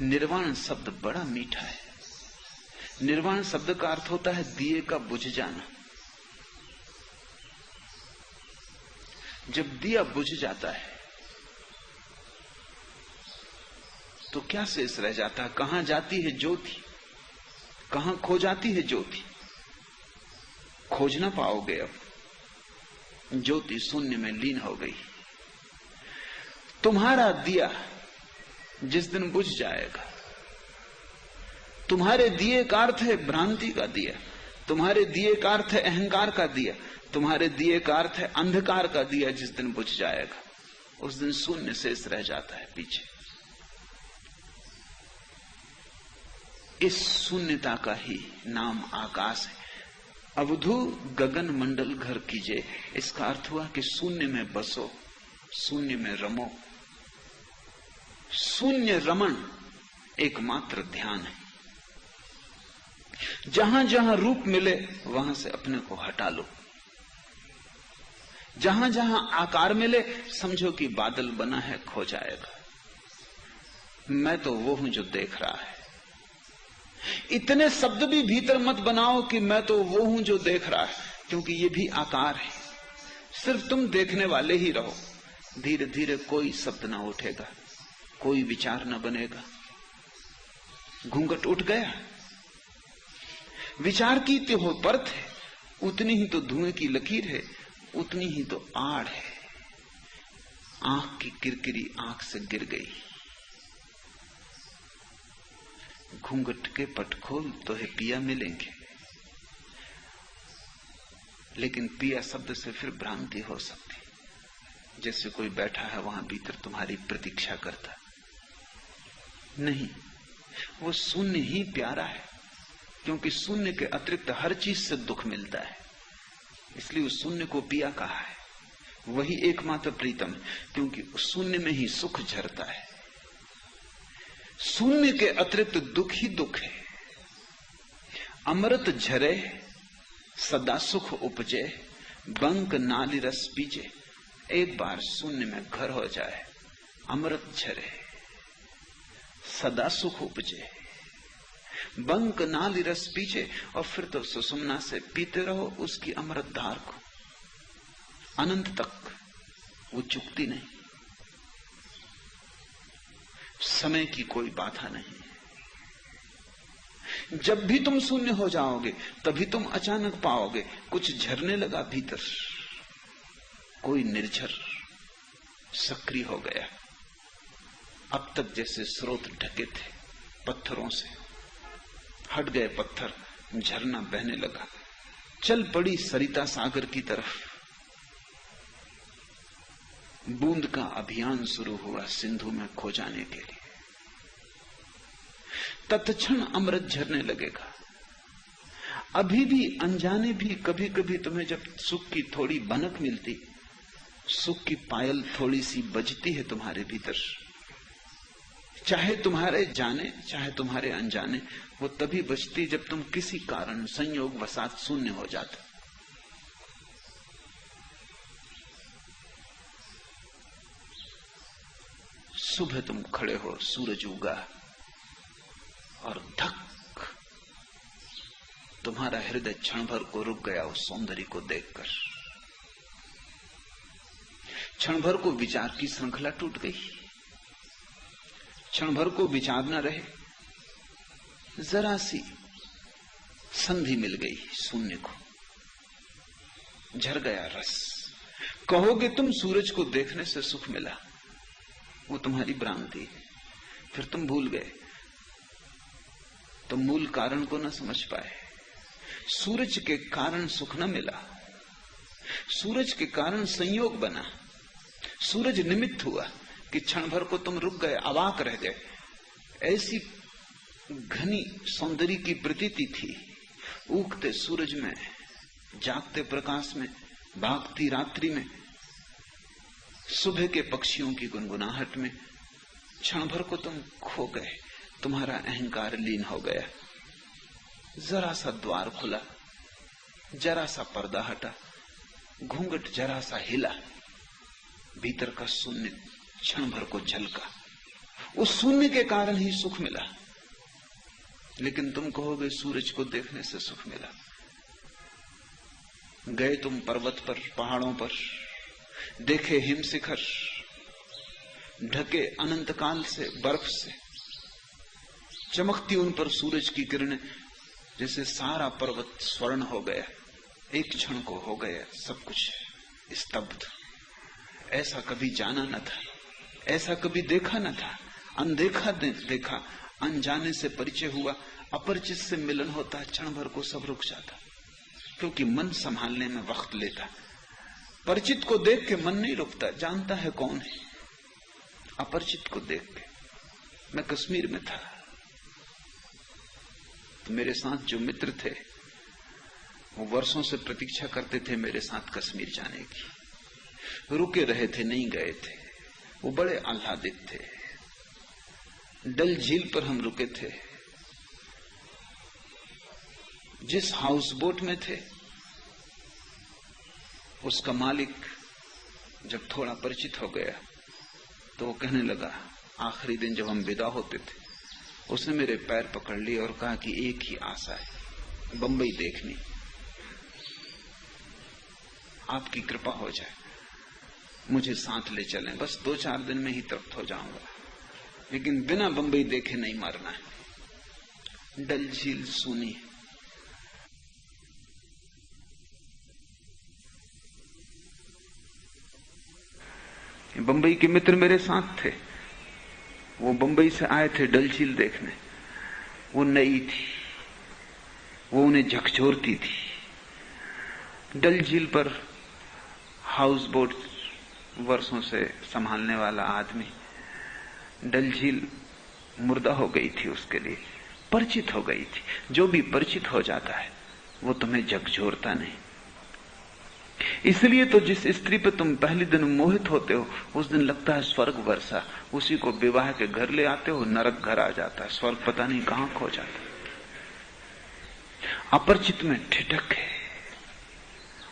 निर्वाण शब्द बड़ा मीठा है। निर्वाण शब्द का अर्थ होता है दिए का बुझ जाना। जब दिया बुझ जाता है तो क्या शेष रह जाता है? कहां जाती है ज्योति? कहां खो जाती है ज्योति? खोज ना पाओगे। अब ज्योति शून्य में लीन हो गई। तुम्हारा दिया जिस दिन बुझ जाएगा, तुम्हारे दिए का अर्थ है भ्रांति का दिया, तुम्हारे दिए का अर्थ है अहंकार का दिया, तुम्हारे दिए का अर्थ है अंधकार का दिया। जिस दिन बुझ जाएगा उस दिन शून्य शेष रह जाता है पीछे। इस शून्यता का ही नाम आकाश है। अवधू गगन मंडल घर कीजिए, इसका अर्थ हुआ कि शून्य में बसो, शून्य में रमो। शून्य रमण एकमात्र ध्यान है। जहां जहां रूप मिले वहां से अपने को हटा लो। जहां जहां आकार मिले समझो कि बादल बना है, खो जाएगा। मैं तो वो हूं जो देख रहा है। इतने शब्द भी भीतर मत बनाओ कि मैं तो वो हूं जो देख रहा है, क्योंकि ये भी आकार है। सिर्फ तुम देखने वाले ही रहो। धीरे धीरे कोई शब्द ना उठेगा, कोई विचार न बनेगा। घूंघट उठ गया। विचार की त्यों परत है, उतनी ही तो धुएं की लकीर है, उतनी ही तो आड़ है। आंख की किरकिरी आंख से गिर गई। घूंघट के पट खोल तो है पिया मिलेंगे, लेकिन पिया शब्द से फिर भ्रांति हो सकती, जैसे कोई बैठा है वहां भीतर तुम्हारी प्रतीक्षा करता। नहीं, वो शून्य ही प्यारा है, क्योंकि शून्य के अतिरिक्त हर चीज से दुख मिलता है, इसलिए उस शून्य को पिया कहा है। वही एकमात्र प्रीतम, क्योंकि उस शून्य में ही सुख झरता है। शून्य के अतिरिक्त दुख ही दुख है। अमृत झरे सदा सुख उपजे, बंक नाली रस पीजे। एक बार शून्य में घर हो जाए, अमृत झरे सदा सुख उपजे, बंक नाली रस पीजे, और फिर तो सुषुम्ना से पीते रहो उसकी अमृत धार को अनंत तक। वो चुकती नहीं, समय की कोई बाधा नहीं। जब भी तुम शून्य हो जाओगे तभी तुम अचानक पाओगे कुछ झरने लगा भीतर, कोई निर्झर सक्रिय हो गया। अब तक जैसे स्रोत ढके थे पत्थरों से, हट गए पत्थर, झरना बहने लगा। चल पड़ी सरिता सागर की तरफ। बूंद का अभियान शुरू हुआ सिंधु में खो जाने के लिए। तत्क्षण अमृत झरने लगेगा। अभी भी अनजाने भी कभी कभी तुम्हें जब सुख की थोड़ी भनक मिलती, सुख की पायल थोड़ी सी बजती है तुम्हारे भीतर, चाहे तुम्हारे जाने चाहे तुम्हारे अनजाने, वो तभी बजती जब तुम किसी कारण संयोग वसात शून्य हो जाते। सुबह तुम खड़े हो, सूरज उगा और धक, तुम्हारा हृदय क्षण भर को रुक गया उस सौंदर्य को देखकर। क्षण भर को विचार की श्रृंखला टूट गई, क्षण भर को विचार न रहे, जरा सी संधि मिल गई शून्य को, झर गया रस। कहोगे तुम सूरज को देखने से सुख मिला, वो तुम्हारी भ्रांति है। फिर तुम भूल गए, तुम मूल कारण को न समझ पाए। सूरज के कारण सुख न मिला, सूरज के कारण संयोग बना। सूरज निमित्त हुआ कि क्षण भर को तुम रुक गए, अवाक रह गए। ऐसी घनी सौंदर्य की प्रतीति थी, उगते सूरज में, जागते प्रकाश में, भागती रात्रि में, सुबह के पक्षियों की गुनगुनाहट में। क्षण भर को तुम खो गए, तुम्हारा अहंकार लीन हो गया। जरा सा द्वार खुला, जरा सा पर्दा हटा, घूंघट जरा सा हिला, भीतर का शून्य क्षण भर को झलका। उस शून्य के कारण ही सुख मिला। लेकिन तुम कहोगे सूरज को देखने से सुख मिला। गए तुम पर्वत पर, पहाड़ों पर, देखे हिम शिखर, ढके अनंत काल से, बर्फ से, चमकती उन पर सूरज की किरणें, जैसे सारा पर्वत स्वर्ण हो गया। एक क्षण को हो गया सब कुछ स्तब्ध। ऐसा कभी जाना न था, ऐसा कभी देखा न था। अनदेखा देखा, अनजाने से परिचय हुआ, अपरिचित से मिलन होता, क्षण भर को सब रुक जाता, क्योंकि मन संभालने में वक्त लेता। परिचित को देख के मन नहीं रुकता, जानता है कौन है। अपरिचित को देख के, मैं कश्मीर में था तो मेरे साथ जो मित्र थे वो वर्षों से प्रतीक्षा करते थे मेरे साथ कश्मीर जाने की। रुके रहे थे, नहीं गए थे। वो बड़े आह्लादित थे। डल झील पर हम रुके थे। जिस हाउस बोट में थे उसका मालिक जब थोड़ा परिचित हो गया तो वो कहने लगा, आखिरी दिन जब हम विदा होते थे, उसने मेरे पैर पकड़ लिए और कहा कि एक ही आशा है, बंबई देखनी, आपकी कृपा हो जाए। मुझे साथ ले चलें, बस 2-4 दिन में ही तृप्त हो जाऊंगा, लेकिन बिना बंबई देखे नहीं मरना है। डल झील सूनी है। बंबई के मित्र मेरे साथ थे, वो बंबई से आए थे डल झील देखने। वो नई थी, वो उन्हें झकझोरती थी। डल झील पर हाउस बोट वर्षों से संभालने वाला आदमी, डल झील मुर्दा हो गई थी, उसके लिए परिचित हो गई थी। जो भी परिचित हो जाता है वो तुम्हें झकझोरता नहीं। इसलिए तो जिस स्त्री पे तुम पहले दिन मोहित होते हो, उस दिन लगता है स्वर्ग वर्षा। उसी को विवाह के घर ले आते हो, नरक घर आ जाता है, स्वर्ग पता नहीं कहां खो जाता है। अपरिचित में ठिठक है,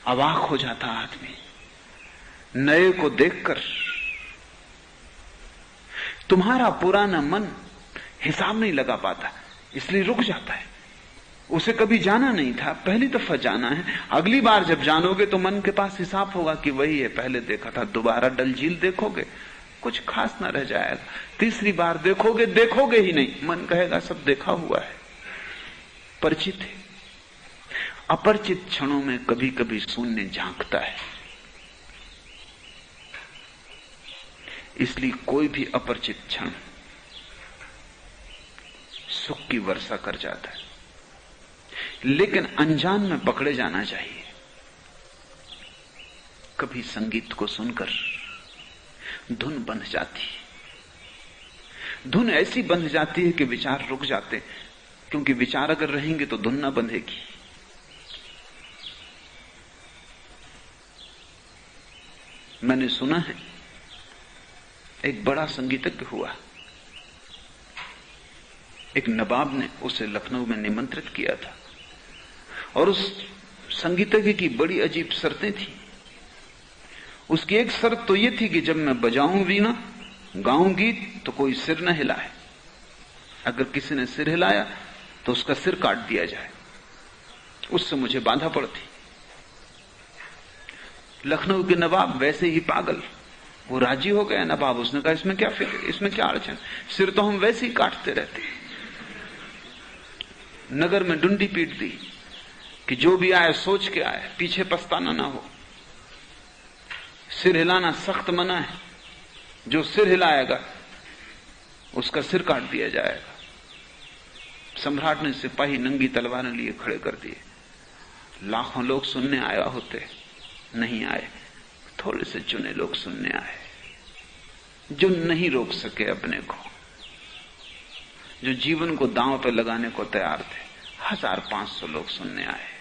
अवाक हो जाता आदमी। नए को देखकर तुम्हारा पुराना मन हिसाब नहीं लगा पाता, इसलिए रुक जाता है। उसे कभी जाना नहीं था, पहली दफा जाना है। अगली बार जब जानोगे तो मन के पास हिसाब होगा कि वही है, पहले देखा था। दोबारा डल झील देखोगे, कुछ खास ना रह जाएगा। तीसरी बार देखोगे ही नहीं, मन कहेगा सब देखा हुआ है, परिचित है। अपरिचित क्षणों में कभी कभी शून्य झांकता है। इसलिए कोई भी अपरिचित क्षण सुख की वर्षा कर जाता है, लेकिन अनजान में पकड़े जाना चाहिए। कभी संगीत को सुनकर धुन बंध जाती है। धुन ऐसी बंध जाती है कि विचार रुक जाते, क्योंकि विचार अगर रहेंगे तो धुन ना बंधेगी। मैंने सुना है एक बड़ा संगीतज्ञ हुआ, एक नवाब ने उसे लखनऊ में निमंत्रित किया था, और उस संगीतज्ञ की बड़ी अजीब शर्तें थी। उसकी एक शर्त तो यह थी कि जब मैं बजाऊं वीणा, गाऊं गीत, तो कोई सिर न हिलाए। अगर किसी ने सिर हिलाया तो उसका सिर काट दिया जाए। उससे मुझे बाधा पड़ती। लखनऊ के नवाब वैसे ही पागल, वो राजी हो गया नवाब। उसने कहा इसमें क्या फिक्र, इसमें क्या अड़चन, सिर तो हम वैसे ही काटते रहते। नगर में डुंडी पीट दी कि जो भी आए सोच के आए, पीछे पछताना ना हो। सिर हिलाना सख्त मना है, जो सिर हिलाएगा उसका सिर काट दिया जाएगा। सम्राट ने सिपाही नंगी तलवारें लिए खड़े कर दिए। लाखों लोग सुनने आया होते, नहीं आए। थोड़े से चुने लोग सुनने आए, जो नहीं रोक सके अपने को, जो जीवन को दांव पे लगाने को तैयार थे। 1500 लोग सुनने आए।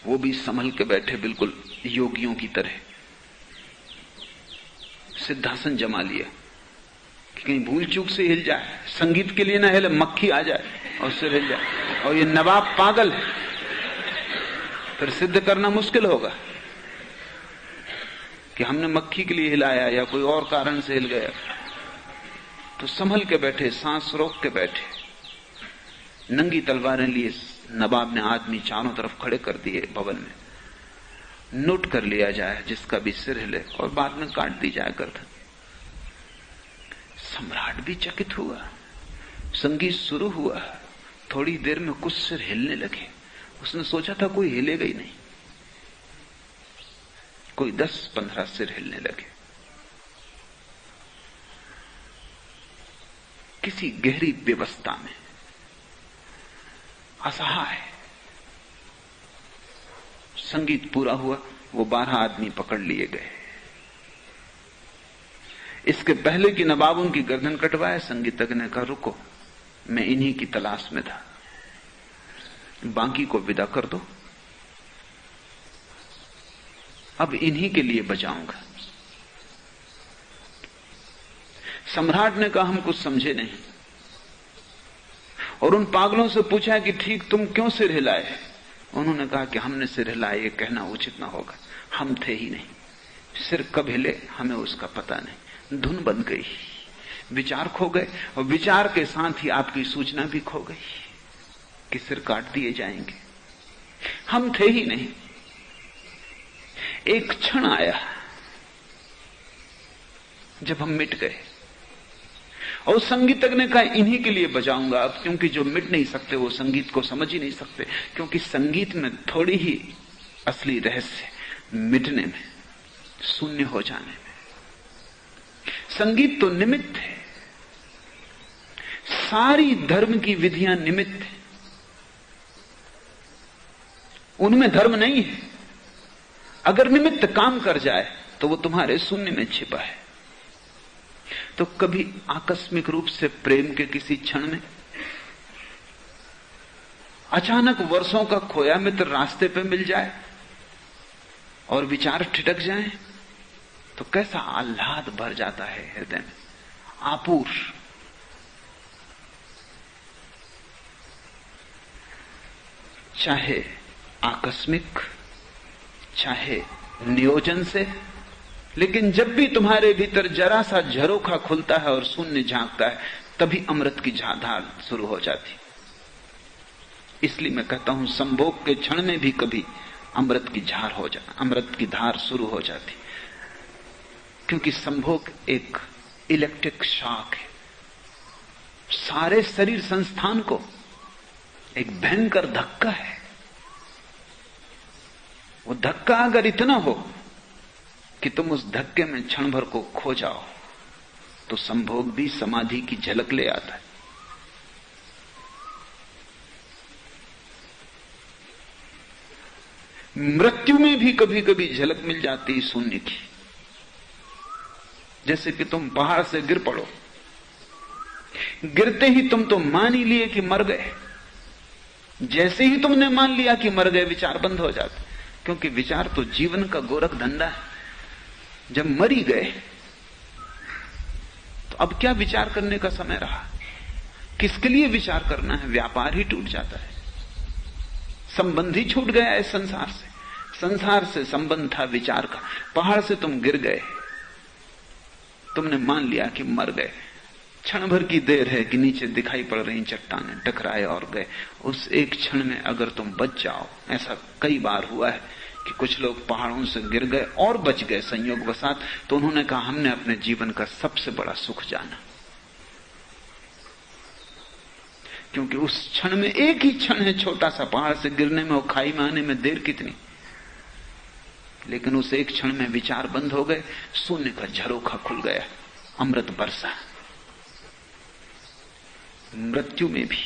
वो भी संभल के बैठे, बिल्कुल योगियों की तरह। सिद्धासन जमा लिया कि कहीं भूल चूक से हिल जाए। संगीत के लिए ना हिले, मक्खी आ जाए और सिर हिल जाए। और ये नवाब पागल है, फिर सिद्ध करना मुश्किल होगा कि हमने मक्खी के लिए हिलाया या कोई और कारण से हिल गया। तो संभल के बैठे, सांस रोक के बैठे। नंगी तलवारें लिए नवाब ने आदमी चारों तरफ खड़े कर दिए भवन में। नोट कर लिया जाए जिसका भी सिर हिले, और बाद में काट दी जाए गर्दन। सम्राट भी चकित हुआ। संगीत शुरू हुआ, थोड़ी देर में कुछ सिर हिलने लगे। उसने सोचा था कोई हिलेगा ही नहीं, कोई 10-15 सिर हिलने लगे। किसी गहरी व्यवस्था में, असहाय। संगीत पूरा हुआ, वो 12 आदमी पकड़ लिए गए। इसके पहले कि नवाब उनकी गर्दन कटवाए, संगीतज्ञ ने कहा रुको, मैं इन्हीं की तलाश में था, बाकी को विदा कर दो, अब इन्हीं के लिए बचाऊंगा। सम्राट ने कहा हम कुछ समझे नहीं, और उन पागलों से पूछा कि ठीक तुम क्यों सिर हिलाए। उन्होंने कहा कि हमने सिर हिलाए ये कहना उचित ना होगा, हम थे ही नहीं। सिर कब हिले हमें उसका पता नहीं। धुन बन गई, विचार खो गए, और विचार के साथ ही आपकी सूचना भी खो गई कि सिर काट दिए जाएंगे। हम थे ही नहीं। एक क्षण आया जब हम मिट गए, और संगीतज्ञ ने कहा इन्हीं के लिए बजाऊंगा अब, क्योंकि जो मिट नहीं सकते वो संगीत को समझ ही नहीं सकते, क्योंकि संगीत में थोड़ी ही असली रहस्य मिटने में, शून्य हो जाने में। संगीत तो निमित्त है, सारी धर्म की विधियां निमित्त है, उनमें धर्म नहीं है। अगर निमित्त काम कर जाए तो वो तुम्हारे शून्य में छिपा है। तो कभी आकस्मिक रूप से प्रेम के किसी क्षण में अचानक वर्षों का खोया मित्र रास्ते पे मिल जाए और विचार ठिठक जाए, तो कैसा आह्लाद भर जाता है हृदय में, आपूर। चाहे आकस्मिक, चाहे नियोजन से, लेकिन जब भी तुम्हारे भीतर जरा सा झरोखा खुलता है और शून्य झांकता है, तभी अमृत की धार शुरू हो जाती। इसलिए मैं कहता हूं संभोग के क्षण में भी कभी अमृत की धार शुरू हो जाती, क्योंकि संभोग एक इलेक्ट्रिक शॉक है, सारे शरीर संस्थान को एक भयंकर धक्का है। वो धक्का अगर इतना हो कि तुम उस धक्के में क्षण भर को खो जाओ, तो संभोग भी समाधि की झलक ले आता है। मृत्यु में भी कभी कभी झलक मिल जाती है शून्य की। जैसे कि तुम पहाड़ से गिर पड़ो, गिरते ही तुम तो मान ही लिए कि मर गए। जैसे ही तुमने मान लिया कि मर गए, विचार बंद हो जाते, क्योंकि विचार तो जीवन का गोरख धंधा है। जब मर ही गए तो अब क्या विचार करने का समय रहा? किसके लिए विचार करना है? व्यापार ही टूट जाता है, संबंध ही छूट गया है संसार से। संसार से संबंध था विचार का। पहाड़ से तुम गिर गए, तुमने मान लिया कि मर गए। क्षण भर की देर है कि नीचे दिखाई पड़ रही चट्टानें, टकराए और गए। उस एक क्षण में अगर तुम बच जाओ, ऐसा कई बार हुआ है कि कुछ लोग पहाड़ों से गिर गए और बच गए संयोगवशात, तो उन्होंने कहा हमने अपने जीवन का सबसे बड़ा सुख जाना, क्योंकि उस क्षण में, एक ही क्षण है छोटा सा, पहाड़ से गिरने में और खाई में आने में देर कितनी, लेकिन उस एक क्षण में विचार बंद हो गए, शून्य का झरोखा खुल गया, अमृत बरसा। मृत्यु में भी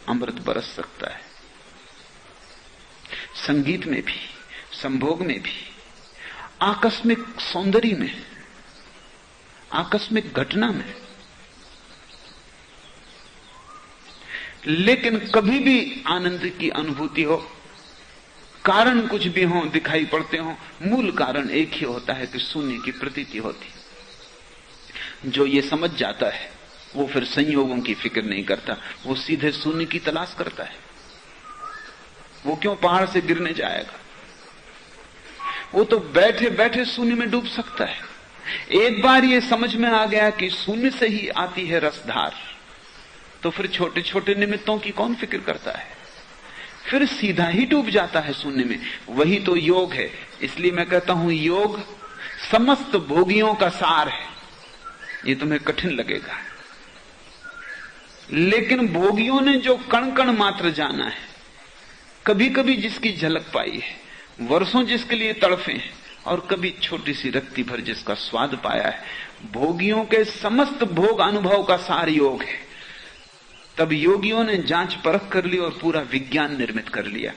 अमृत बरस सकता है, संगीत में भी, संभोग में भी, आकस्मिक सौंदर्य में, आकस्मिक घटना में। लेकिन कभी भी आनंद की अनुभूति हो, कारण कुछ भी हो, दिखाई पड़ते हो, मूल कारण एक ही होता है कि शून्य की प्रतीति होती। जो ये समझ जाता है वो फिर संयोगों की फिक्र नहीं करता, वो सीधे शून्य की तलाश करता है। वो क्यों पहाड़ से गिरने जाएगा? वो तो बैठे बैठे शून्य में डूब सकता है। एक बार ये समझ में आ गया कि शून्य से ही आती है रसधार, तो फिर छोटे छोटे निमित्तों की कौन फिक्र करता है? फिर सीधा ही डूब जाता है शून्य में। वही तो योग है। इसलिए मैं कहता हूं योग समस्त भोगियों का सार है। ये तुम्हें कठिन लगेगा, लेकिन भोगियों ने जो कण कण मात्र जाना है, कभी कभी जिसकी झलक पाई है, वर्षों जिसके लिए तड़फे हैं, और कभी छोटी सी रत्ती भर जिसका स्वाद पाया है, भोगियों के समस्त भोग अनुभव का सार योग है। तब योगियों ने जांच परख कर ली और पूरा विज्ञान निर्मित कर लिया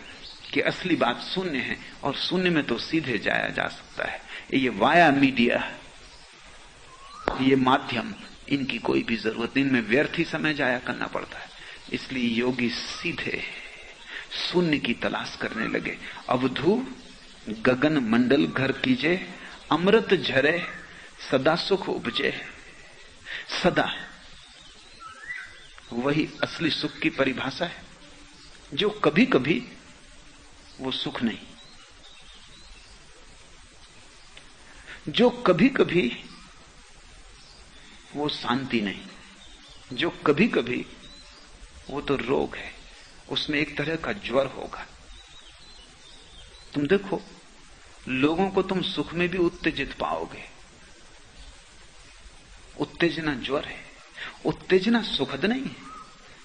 कि असली बात शून्य है, और शून्य में तो सीधे जाया जा सकता है। ये वाया मीडिया, ये माध्यम, इनकी कोई भी जरूरत नहीं, इनमें व्यर्थ ही समय जाया करना पड़ता है। इसलिए योगी सीधे शून्य की तलाश करने लगे। अवधू गगन मंडल घर कीजे, अमृत झरे सदा सुख उपजे। सदा वही असली सुख की परिभाषा है, जो कभी कभी वो सुख नहीं, जो कभी कभी वो शांति नहीं, जो कभी कभी वो तो रोग है, उसमें एक तरह का ज्वर होगा। तुम देखो लोगों को तुम सुख में भी उत्तेजित पाओगे। उत्तेजना ज्वर है, उत्तेजना सुखद नहीं है।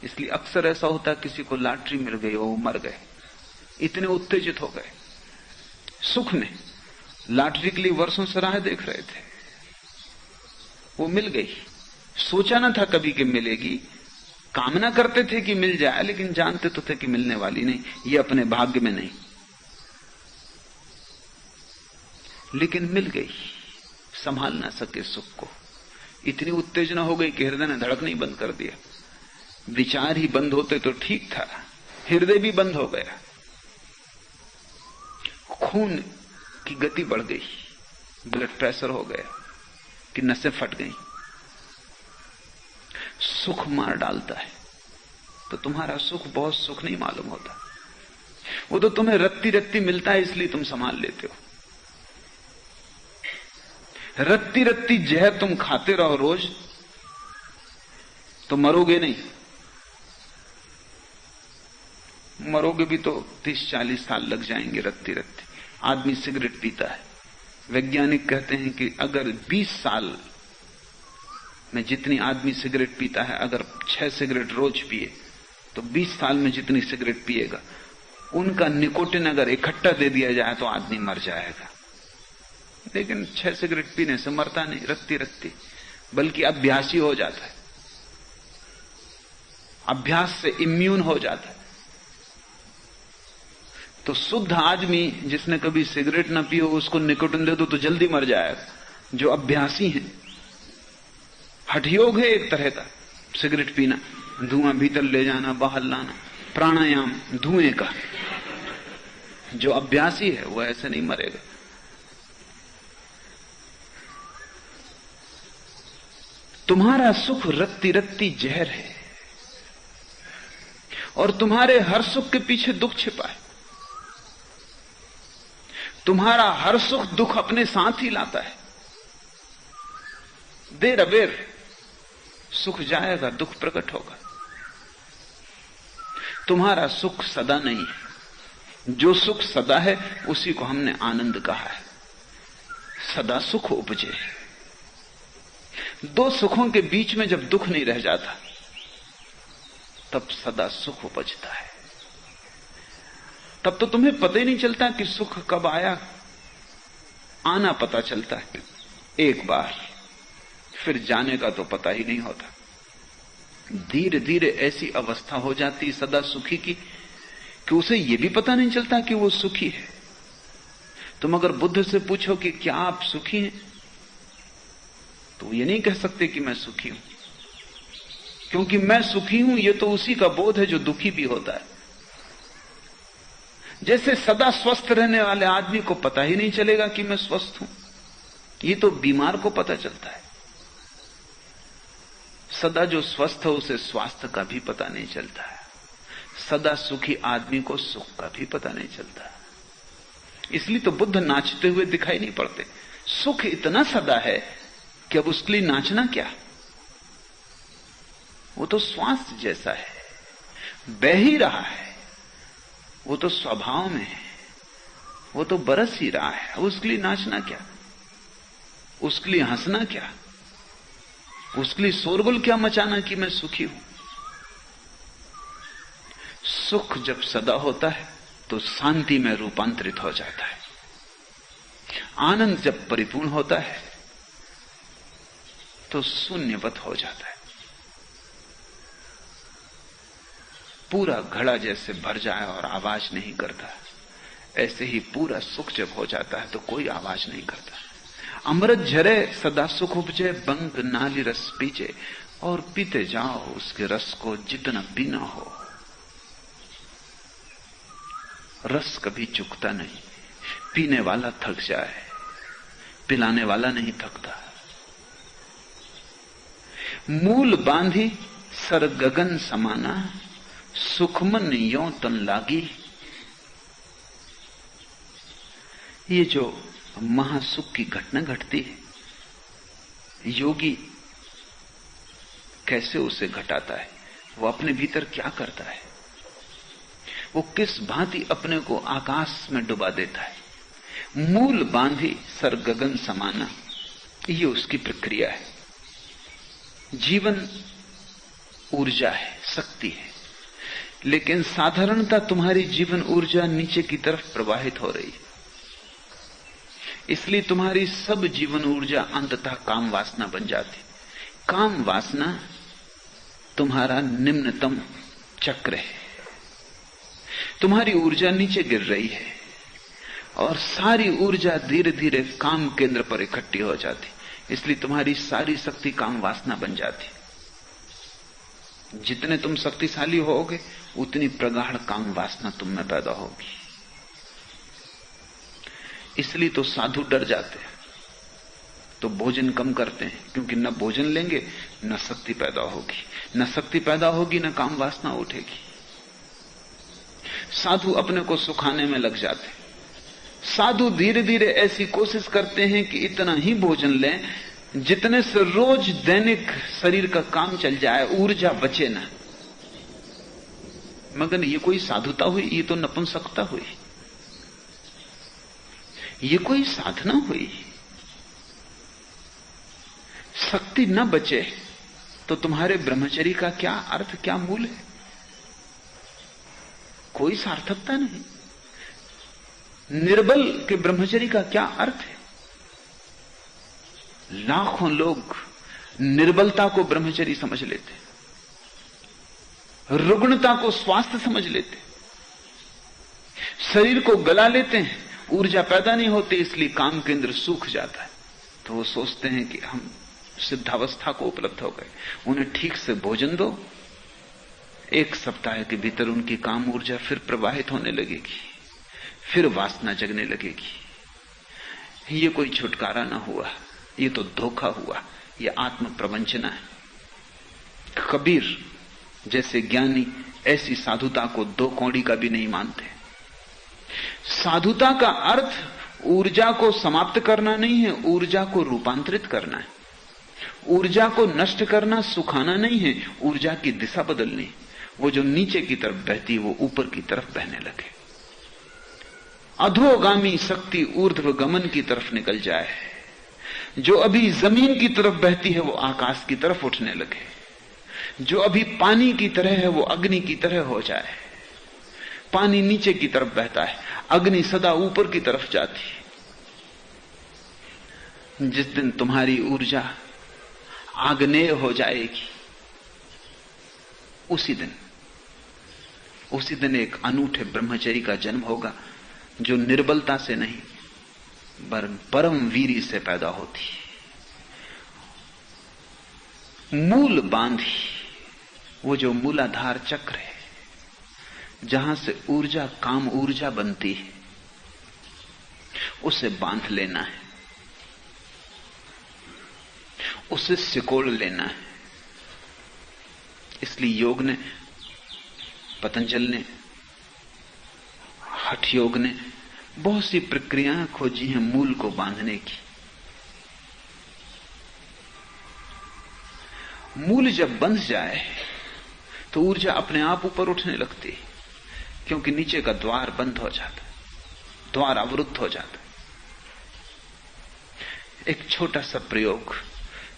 इसलिए अक्सर ऐसा होता है किसी को लॉटरी मिल गई, वो मर गए, इतने उत्तेजित हो गए सुख में। लॉटरी के लिए वर्षों से राह देख रहे थे, वो मिल गई। सोचा ना था कभी कि मिलेगी, कामना करते थे कि मिल जाए, लेकिन जानते तो थे कि मिलने वाली नहीं, ये अपने भाग्य में नहीं, लेकिन मिल गई। संभाल ना सके सुख को, इतनी उत्तेजना हो गई कि हृदय ने धड़कना ही बंद कर दिया। विचार ही बंद होते तो ठीक था, हृदय भी बंद हो गया, खून की गति बढ़ गई, ब्लड प्रेशर हो गया कि नसें फट गई। सुख मार डालता है। तो तुम्हारा सुख बहुत सुख नहीं मालूम होता, वो तो तुम्हें रत्ती रत्ती मिलता है, इसलिए तुम संभाल लेते हो। रत्ती रत्ती जहर तुम खाते रहो रोज तो मरोगे नहीं। मरोगे भी तो 30-40 साल लग जाएंगे रत्ती रत्ती। आदमी सिगरेट पीता है, वैज्ञानिक कहते हैं कि अगर 20 साल में जितनी आदमी सिगरेट पीता है, अगर 6 सिगरेट रोज पिए तो 20 साल में जितनी सिगरेट पिएगा उनका निकोटिन अगर इकट्ठा दे दिया जाए तो आदमी मर जाएगा। लेकिन 6 सिगरेट पीने से मरता नहीं रत्ती रत्ती, बल्कि अभ्यासी हो जाता है, अभ्यास से इम्यून हो जाता है। तो शुद्ध आदमी जिसने कभी सिगरेट ना पियो उसको निकोटिन दे दो तो जल्दी मर जाएगा। जो अभ्यासी है, हठयोग है एक तरह का सिगरेट पीना, धुआं भीतर ले जाना बाहर लाना, प्राणायाम धुएं का। जो अभ्यासी है वो ऐसे नहीं मरेगा। तुम्हारा सुख रत्ती रत्ती जहर है और तुम्हारे हर सुख के पीछे दुख छिपा है। तुम्हारा हर सुख दुख अपने साथ ही लाता है। देर अबेर सुख जाएगा, दुख प्रकट होगा। तुम्हारा सुख सदा नहीं है। जो सुख सदा है उसी को हमने आनंद कहा है। सदा सुख उपजे। दो सुखों के बीच में जब दुख नहीं रह जाता तब सदा सुख उपजता है। तब तो तुम्हें पता ही नहीं चलता कि सुख कब आया। आना पता चलता है एक बार, फिर जाने का तो पता ही नहीं होता। धीरे धीरे ऐसी अवस्था हो जाती सदा सुखी की कि उसे यह भी पता नहीं चलता कि वो सुखी है। तुम अगर बुद्ध से पूछो कि क्या आप सुखी हैं, तो ये नहीं कह सकते कि मैं सुखी हूं, क्योंकि मैं सुखी हूं ये तो उसी का बोध है जो दुखी भी होता है। जैसे सदा स्वस्थ रहने वाले आदमी को पता ही नहीं चलेगा कि मैं स्वस्थ हूं, ये तो बीमार को पता चलता है। सदा जो स्वस्थ है उसे स्वास्थ्य का भी पता नहीं चलता है। सदा सुखी आदमी को सुख का भी पता नहीं चलता। इसलिए तो बुद्ध नाचते हुए दिखाई नहीं पड़ते। सुख इतना सदा है कि अब उसके लिए नाचना क्या। वो तो स्वास्थ्य जैसा है, बह ही रहा है, वो तो स्वभाव में है, वो तो बरस ही रहा है। उसके लिए नाचना क्या, उसके लिए हंसना क्या, उसके लिए शोरगुल क्या मचाना कि मैं सुखी हूं। सुख जब सदा होता है तो शांति में रूपांतरित हो जाता है। आनंद जब परिपूर्ण होता है तो शून्यवत हो जाता है। पूरा घड़ा जैसे भर जाए और आवाज नहीं करता, ऐसे ही पूरा सुख जब हो जाता है तो कोई आवाज नहीं करता। अमृत झरे सदा सुख उपजे, बंग नाली रस पीजे, और पीते जाओ उसके रस को जितना पीना हो। रस कभी चुकता नहीं। पीने वाला थक जाए, पिलाने वाला नहीं थकता। मूल बांधी सर गगन समाना, सुखमन यों तन लागी। ये जो महासुख की घटना घटती है, योगी कैसे उसे घटाता है, वो अपने भीतर क्या करता है, वो किस भांति अपने को आकाश में डुबा देता है। मूल बांधी सर गगन समाना, ये उसकी प्रक्रिया है। जीवन ऊर्जा है, शक्ति है, लेकिन साधारणता तुम्हारी जीवन ऊर्जा नीचे की तरफ प्रवाहित हो रही है। इसलिए तुम्हारी सब जीवन ऊर्जा अंततः काम वासना बन जाती। काम वासना तुम्हारा निम्नतम चक्र है। तुम्हारी ऊर्जा नीचे गिर रही है और सारी ऊर्जा धीरे धीरे काम केंद्र पर इकट्ठी हो जाती, इसलिए तुम्हारी सारी शक्ति काम वासना बन जाती। जितने तुम शक्तिशाली होगे उतनी प्रगाढ़ काम वासना तुम में पैदा होगी। इसलिए तो साधु डर जाते हैं, तो भोजन कम करते हैं, क्योंकि न भोजन लेंगे न शक्ति पैदा होगी, न शक्ति पैदा होगी न काम वासना उठेगी। साधु अपने को सुखाने में लग जाते हैं। साधु धीरे धीरे ऐसी कोशिश करते हैं कि इतना ही भोजन लें जितने से रोज दैनिक शरीर का काम चल जाए, ऊर्जा बचे ना। मगर ये कोई साधुता हुई? ये तो नपुंसकता हुई, ये कोई साधना हुई। शक्ति न बचे तो तुम्हारे ब्रह्मचर्य का क्या अर्थ, क्या मूल है? कोई सार्थकता नहीं। निर्बल के ब्रह्मचर्य का क्या अर्थ है? लाखों लोग निर्बलता को ब्रह्मचर्य समझ लेते, रुग्णता को स्वास्थ्य समझ लेते, शरीर को गला लेते हैं, ऊर्जा पैदा नहीं होती, इसलिए काम केंद्र सूख जाता है। तो वो सोचते हैं कि हम सिद्धावस्था को उपलब्ध हो गए। उन्हें ठीक से भोजन दो, एक सप्ताह के भीतर उनकी काम ऊर्जा फिर प्रवाहित होने लगेगी, फिर वासना जगने लगेगी। ये कोई छुटकारा ना हुआ, ये तो धोखा हुआ, ये आत्म प्रवंचना है। कबीर जैसे ज्ञानी ऐसी साधुता को दो कौड़ी का भी नहीं मानते। साधुता का अर्थ ऊर्जा को समाप्त करना नहीं है, ऊर्जा को रूपांतरित करना है। ऊर्जा को नष्ट करना, सुखाना नहीं है, ऊर्जा की दिशा बदलनी। वो जो नीचे की तरफ बहती वो ऊपर की तरफ बहने लगे। अधोगामी शक्ति ऊर्ध्व गमन की तरफ निकल जाए। जो अभी जमीन की तरफ बहती है वो आकाश की तरफ उठने लगे। जो अभी पानी की तरह है वो अग्नि की तरह हो जाए। पानी नीचे की तरफ बहता है, अग्नि सदा ऊपर की तरफ जाती है। जिस दिन तुम्हारी ऊर्जा आग्नेय हो जाएगी, उसी दिन एक अनूठे ब्रह्मचर्य का जन्म होगा, जो निर्बलता से नहीं वरन परम वीरी से पैदा होती। मूल बांधी, वो जो मूलाधार चक्र है, जहां से ऊर्जा काम ऊर्जा बनती है, उसे बांध लेना है, उसे सिकोड़ लेना है। इसलिए योग ने, पतंजल ने, हठ योग ने बहुत सी प्रक्रियाएं खोजी हैं मूल को बांधने की। मूल जब बंध जाए तो ऊर्जा अपने आप ऊपर उठने लगती है, क्योंकि नीचे का द्वार बंद हो जाता, द्वार अवरुद्ध हो जाता। एक छोटा सा प्रयोग,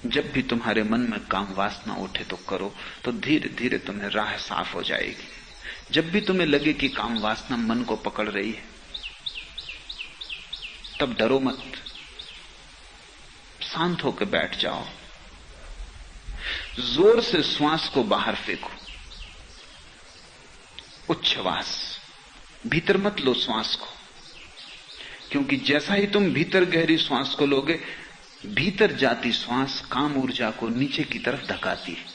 जब भी तुम्हारे मन में काम वासना उठे तो करो, तो धीरे धीरे तुम्हें राह साफ हो जाएगी। जब भी तुम्हें लगे कि काम वासना मन को पकड़ रही है, तब डरो मत, शांत होकर बैठ जाओ, जोर से श्वास को बाहर फेंको, उच्छ्वास, भीतर मत लो श्वास को, क्योंकि जैसा ही तुम भीतर गहरी श्वास को लोगे, भीतर जाती श्वास काम ऊर्जा को नीचे की तरफ धकाती है।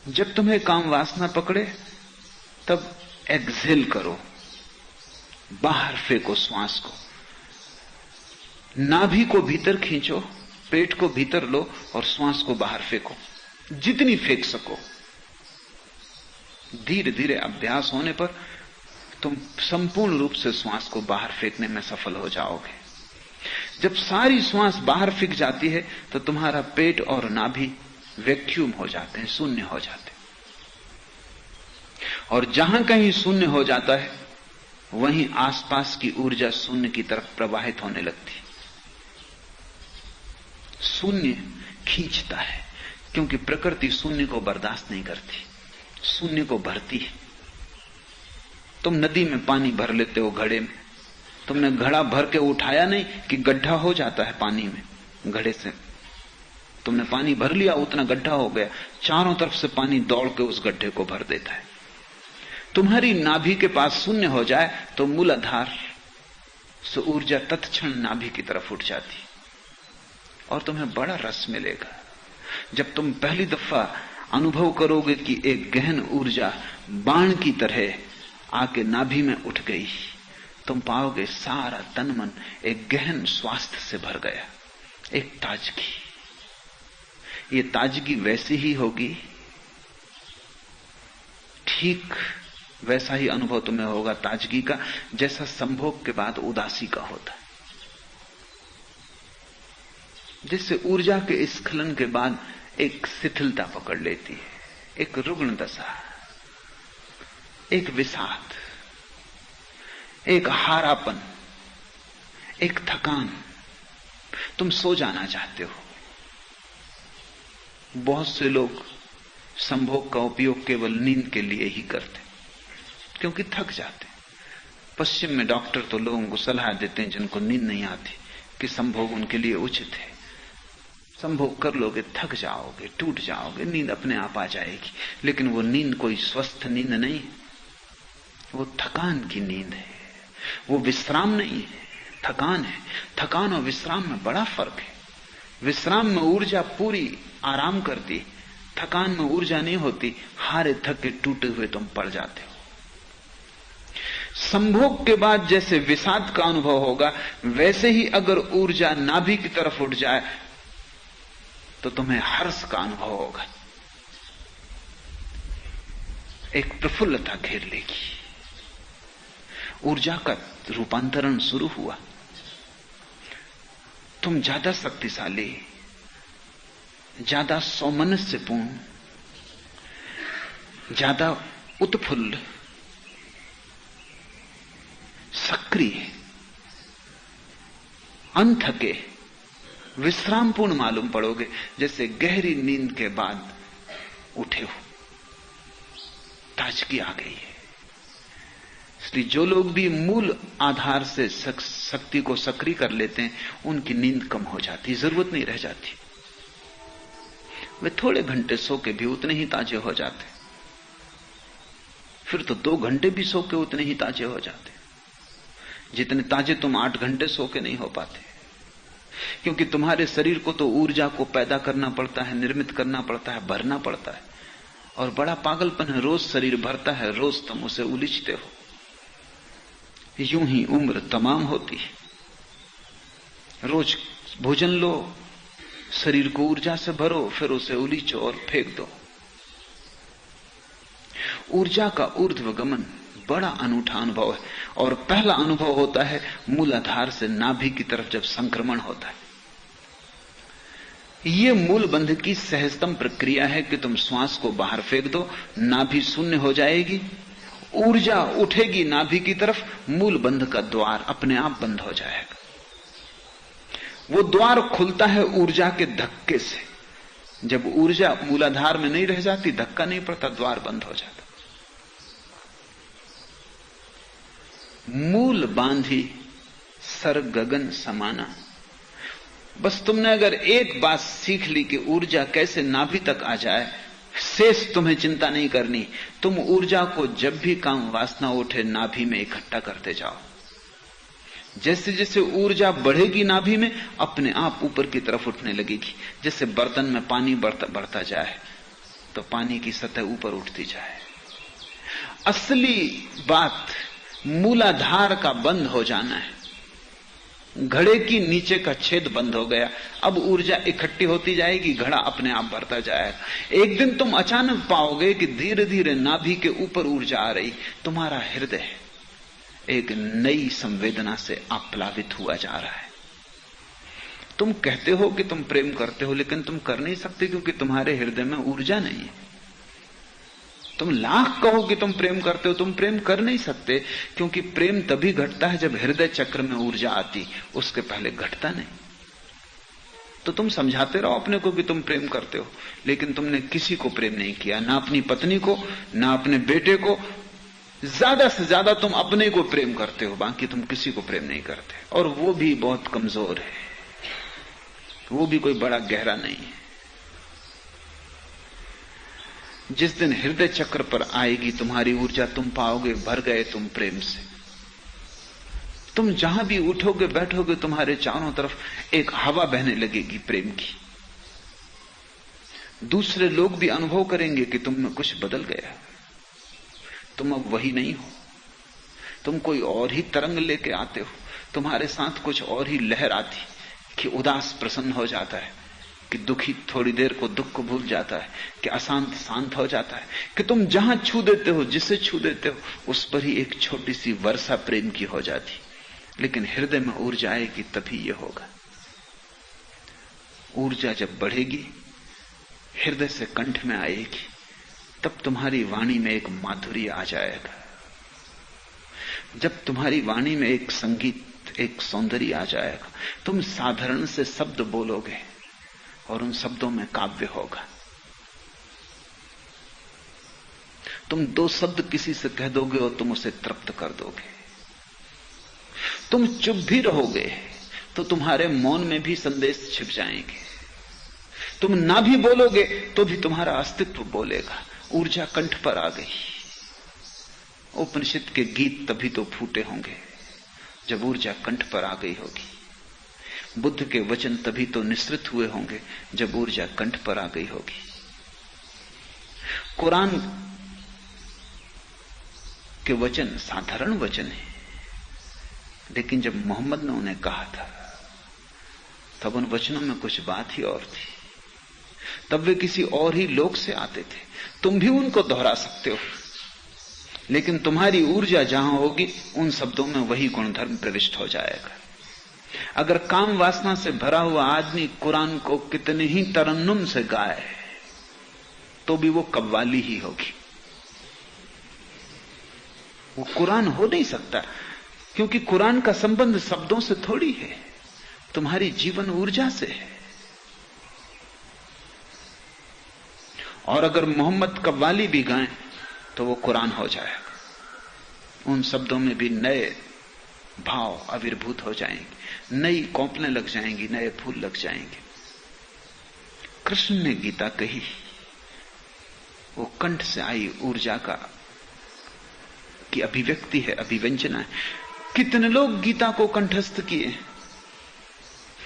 जब तुम्हें काम वासना पकड़े तब एक्सहेल करो, बाहर फेंको श्वास को, नाभि को भीतर खींचो, पेट को भीतर लो और श्वास को बाहर फेंको, जितनी फेंक सको। धीरे धीरे अभ्यास होने पर तुम संपूर्ण रूप से श्वास को बाहर फेंकने में सफल हो जाओगे। जब सारी श्वास बाहर फेंक जाती है तो तुम्हारा पेट और नाभि वैक्यूम हो जाते हैं, शून्य हो जाते हैं। और जहां कहीं शून्य हो जाता है वहीं आसपास की ऊर्जा शून्य की तरफ प्रवाहित होने लगती। शून्य खींचता है, क्योंकि प्रकृति शून्य को बर्दाश्त नहीं करती, शून्य को भरती है। तुम नदी में पानी भर लेते हो घड़े में, तुमने घड़ा भर के उठाया नहीं कि गड्ढा हो जाता है पानी में। घड़े से तुमने पानी भर लिया, उतना गड्ढा हो गया, चारों तरफ से पानी दौड़ के उस गड्ढे को भर देता है। तुम्हारी नाभि के पास शून्य हो जाए तो मूलाधार से ऊर्जा तत्क्षण नाभि की तरफ उठ जाती और तुम्हें बड़ा रस मिलेगा। जब तुम पहली दफा अनुभव करोगे कि एक गहन ऊर्जा बाण की तरह आके नाभि में उठ गई, तुम पाओगे सारा तन मन एक गहन स्वास्थ्य से भर गया, एक ताजगी। ये ताजगी वैसी ही होगी, ठीक वैसा ही अनुभव तुम्हें होगा ताजगी का, जैसा संभोग के बाद उदासी का होता है। जिससे ऊर्जा के स्खलन के बाद एक शिथिलता पकड़ लेती है, एक रुग्ण दशा, एक विषाद, एक हारापन, एक थकान। तुम सो जाना चाहते हो। बहुत से लोग संभोग का उपयोग केवल नींद के लिए ही करते, क्योंकि थक जाते। पश्चिम में डॉक्टर तो लोगों को सलाह देते हैं जिनको नींद नहीं आती कि संभोग उनके लिए उचित है। संभोग कर लोगे, थक जाओगे, टूट जाओगे, नींद अपने आप आ जाएगी। लेकिन वो नींद कोई स्वस्थ नींद नहीं है, वो थकान की नींद है, वो विश्राम नहीं है, थकान है। थकान और विश्राम में बड़ा फर्क है। विश्राम में ऊर्जा पूरी आराम करती, थकान में ऊर्जा नहीं होती, हारे थके टूटे हुए तुम पड़ जाते हो। संभोग के बाद जैसे विषाद का अनुभव होगा, वैसे ही अगर ऊर्जा नाभि की तरफ उठ जाए तो तुम्हें हर्ष का अनुभव होगा, एक प्रफुल्लता घेर लेगी। ऊर्जा का रूपांतरण शुरू हुआ। तुम ज्यादा शक्तिशाली, ज्यादा सौमनस्यपूर्ण, ज्यादा उत्फुल्ल, सक्रिय, अनथके, विश्रामपूर्ण मालूम पड़ोगे, जैसे गहरी नींद के बाद उठे हो, ताजगी आ गई है। इसलिए जो लोग भी मूल आधार से शक्ति को सक्रिय कर लेते हैं, उनकी नींद कम हो जाती, जरूरत नहीं रह जाती। वे थोड़े घंटे सो के भी उतने ही ताजे हो जाते, फिर तो 2 घंटे भी सो के उतने ही ताजे हो जाते जितने ताजे तुम 8 घंटे सो के नहीं हो पाते। क्योंकि तुम्हारे शरीर को तो ऊर्जा को पैदा करना पड़ता है, निर्मित करना पड़ता है, भरना पड़ता है। और बड़ा पागलपन है, रोज शरीर भरता है, रोज तुम उसे उलीचते हो। यूं ही उम्र तमाम होती है। रोज भोजन लो, शरीर को ऊर्जा से भरो, फिर उसे उलीचो और फेंक दो। ऊर्जा का ऊर्ध्वगमन बड़ा अनूठा अनुभव है। और पहला अनुभव होता है मूलाधार से नाभि की तरफ जब संक्रमण होता है। यह मूल बंध की सहजतम प्रक्रिया है कि तुम श्वास को बाहर फेंक दो, नाभि शून्य हो जाएगी, ऊर्जा उठेगी नाभि की तरफ, मूल बंध का द्वार अपने आप बंद हो जाएगा। वो द्वार खुलता है ऊर्जा के धक्के से। जब ऊर्जा मूलाधार में नहीं रह जाती, धक्का नहीं पड़ता, द्वार बंद हो जाता। मूल बांधी सर गगन समाना। बस तुमने अगर एक बात सीख ली कि ऊर्जा कैसे नाभि तक आ जाए, शेष तुम्हें चिंता नहीं करनी। तुम ऊर्जा को जब भी काम वासना उठे नाभि में इकट्ठा करते जाओ। जैसे जैसे ऊर्जा बढ़ेगी नाभि में, अपने आप ऊपर की तरफ उठने लगेगी। जैसे बर्तन में पानी बढ़ता जाए तो पानी की सतह ऊपर उठती जाए। असली बात मूलाधार का बंद हो जाना है। घड़े की नीचे का छेद बंद हो गया, अब ऊर्जा इकट्ठी होती जाएगी, घड़ा अपने आप भरता जाएगा। एक दिन तुम अचानक पाओगे कि धीरे धीरे नाभि के ऊपर ऊर्जा आ रही। तुम्हारा हृदय एक नई संवेदना से आप्लावित हुआ जा रहा है। तुम कहते हो कि तुम प्रेम करते हो, लेकिन तुम कर नहीं सकते, क्योंकि तुम्हारे हृदय में ऊर्जा नहीं है। तुम लाख कहो कि तुम प्रेम करते हो, तुम प्रेम कर नहीं सकते, क्योंकि प्रेम तभी घटता है जब हृदय चक्र में ऊर्जा आती, उसके पहले घटता नहीं। तो तुम समझाते रहो अपने को कि तुम प्रेम करते हो, लेकिन तुमने किसी को प्रेम नहीं किया, ना अपनी पत्नी को, ना अपने बेटे को। ज्यादा से ज्यादा तुम अपने को प्रेम करते हो, बाकी तुम किसी को प्रेम नहीं करते, और वो भी बहुत कमजोर है, वो भी कोई बड़ा गहरा नहीं है। जिस दिन हृदय चक्र पर आएगी तुम्हारी ऊर्जा, तुम पाओगे भर गए तुम प्रेम से। तुम जहां भी उठोगे बैठोगे, तुम्हारे चारों तरफ एक हवा बहने लगेगी प्रेम की। दूसरे लोग भी अनुभव करेंगे कि तुम में कुछ बदल गया, तुम अब वही नहीं हो, तुम कोई और ही तरंग लेके आते हो, तुम्हारे साथ कुछ और ही लहर आती कि उदास प्रसन्न हो जाता है, कि दुखी थोड़ी देर को दुख को भूल जाता है, कि अशांत शांत हो जाता है, कि तुम जहां छू देते हो, जिसे छू देते हो, उस पर ही एक छोटी सी वर्षा प्रेम की हो जाती। लेकिन हृदय में ऊर्जा आएगी तभी यह होगा। ऊर्जा जब बढ़ेगी, हृदय से कंठ में आएगी, तब तुम्हारी वाणी में एक माधुर्य आ जाएगा। जब तुम्हारी वाणी में एक संगीत, एक सौंदर्य आ जाएगा, तुम साधारण से शब्द बोलोगे और उन शब्दों में काव्य होगा। तुम दो शब्द किसी से कह दोगे और तुम उसे तृप्त कर दोगे। तुम चुप भी रहोगे तो तुम्हारे मौन में भी संदेश छिप जाएंगे। तुम ना भी बोलोगे तो भी तुम्हारा अस्तित्व बोलेगा। ऊर्जा कंठ पर आ गई। उपनिषद के गीत तभी तो फूटे होंगे जब ऊर्जा कंठ पर आ गई होगी। बुद्ध के वचन तभी तो निसृत हुए होंगे जब ऊर्जा कंठ पर आ गई होगी। कुरान के वचन साधारण वचन है, लेकिन जब मोहम्मद ने उन्हें कहा था तब उन वचनों में कुछ बात ही और थी। तब वे किसी और ही लोक से आते थे। तुम भी उनको दोहरा सकते हो, लेकिन तुम्हारी ऊर्जा जहां होगी उन शब्दों में वही गुणधर्म प्रविष्ट हो जाएगा। अगर काम वासना से भरा हुआ आदमी कुरान को कितने ही तरन्नुम से गाए तो भी वो कव्वाली ही होगी। वो कुरान हो नहीं सकता, क्योंकि कुरान का संबंध शब्दों से थोड़ी है, तुम्हारी जीवन ऊर्जा से है। और अगर मोहम्मद कव्वाली भी गाएं तो वो कुरान हो जाएगा। उन शब्दों में भी नए भाव आविर्भूत हो जाएंगे, नई कौपलें लग जाएंगी, नए फूल लग जाएंगे। कृष्ण ने गीता कही, वो कंठ से आई ऊर्जा का की अभिव्यक्ति है, अभिव्यंजना है। कितने लोग गीता को कंठस्थ किए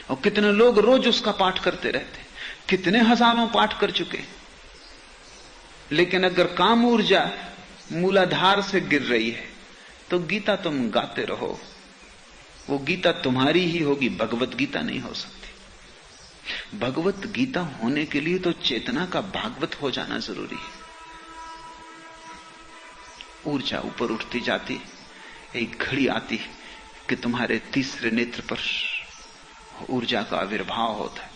और कितने लोग रोज उसका पाठ करते रहते, कितने हजारों पाठ कर चुके। लेकिन अगर काम ऊर्जा मूलाधार से गिर रही है तो गीता तुम गाते रहो, वो गीता तुम्हारी ही होगी, भगवत गीता नहीं हो सकती। भगवत गीता होने के लिए तो चेतना का भागवत हो जाना जरूरी है। ऊर्जा ऊपर उठती जाती, एक घड़ी आती कि तुम्हारे तीसरे नेत्र पर ऊर्जा का आविर्भाव होता है।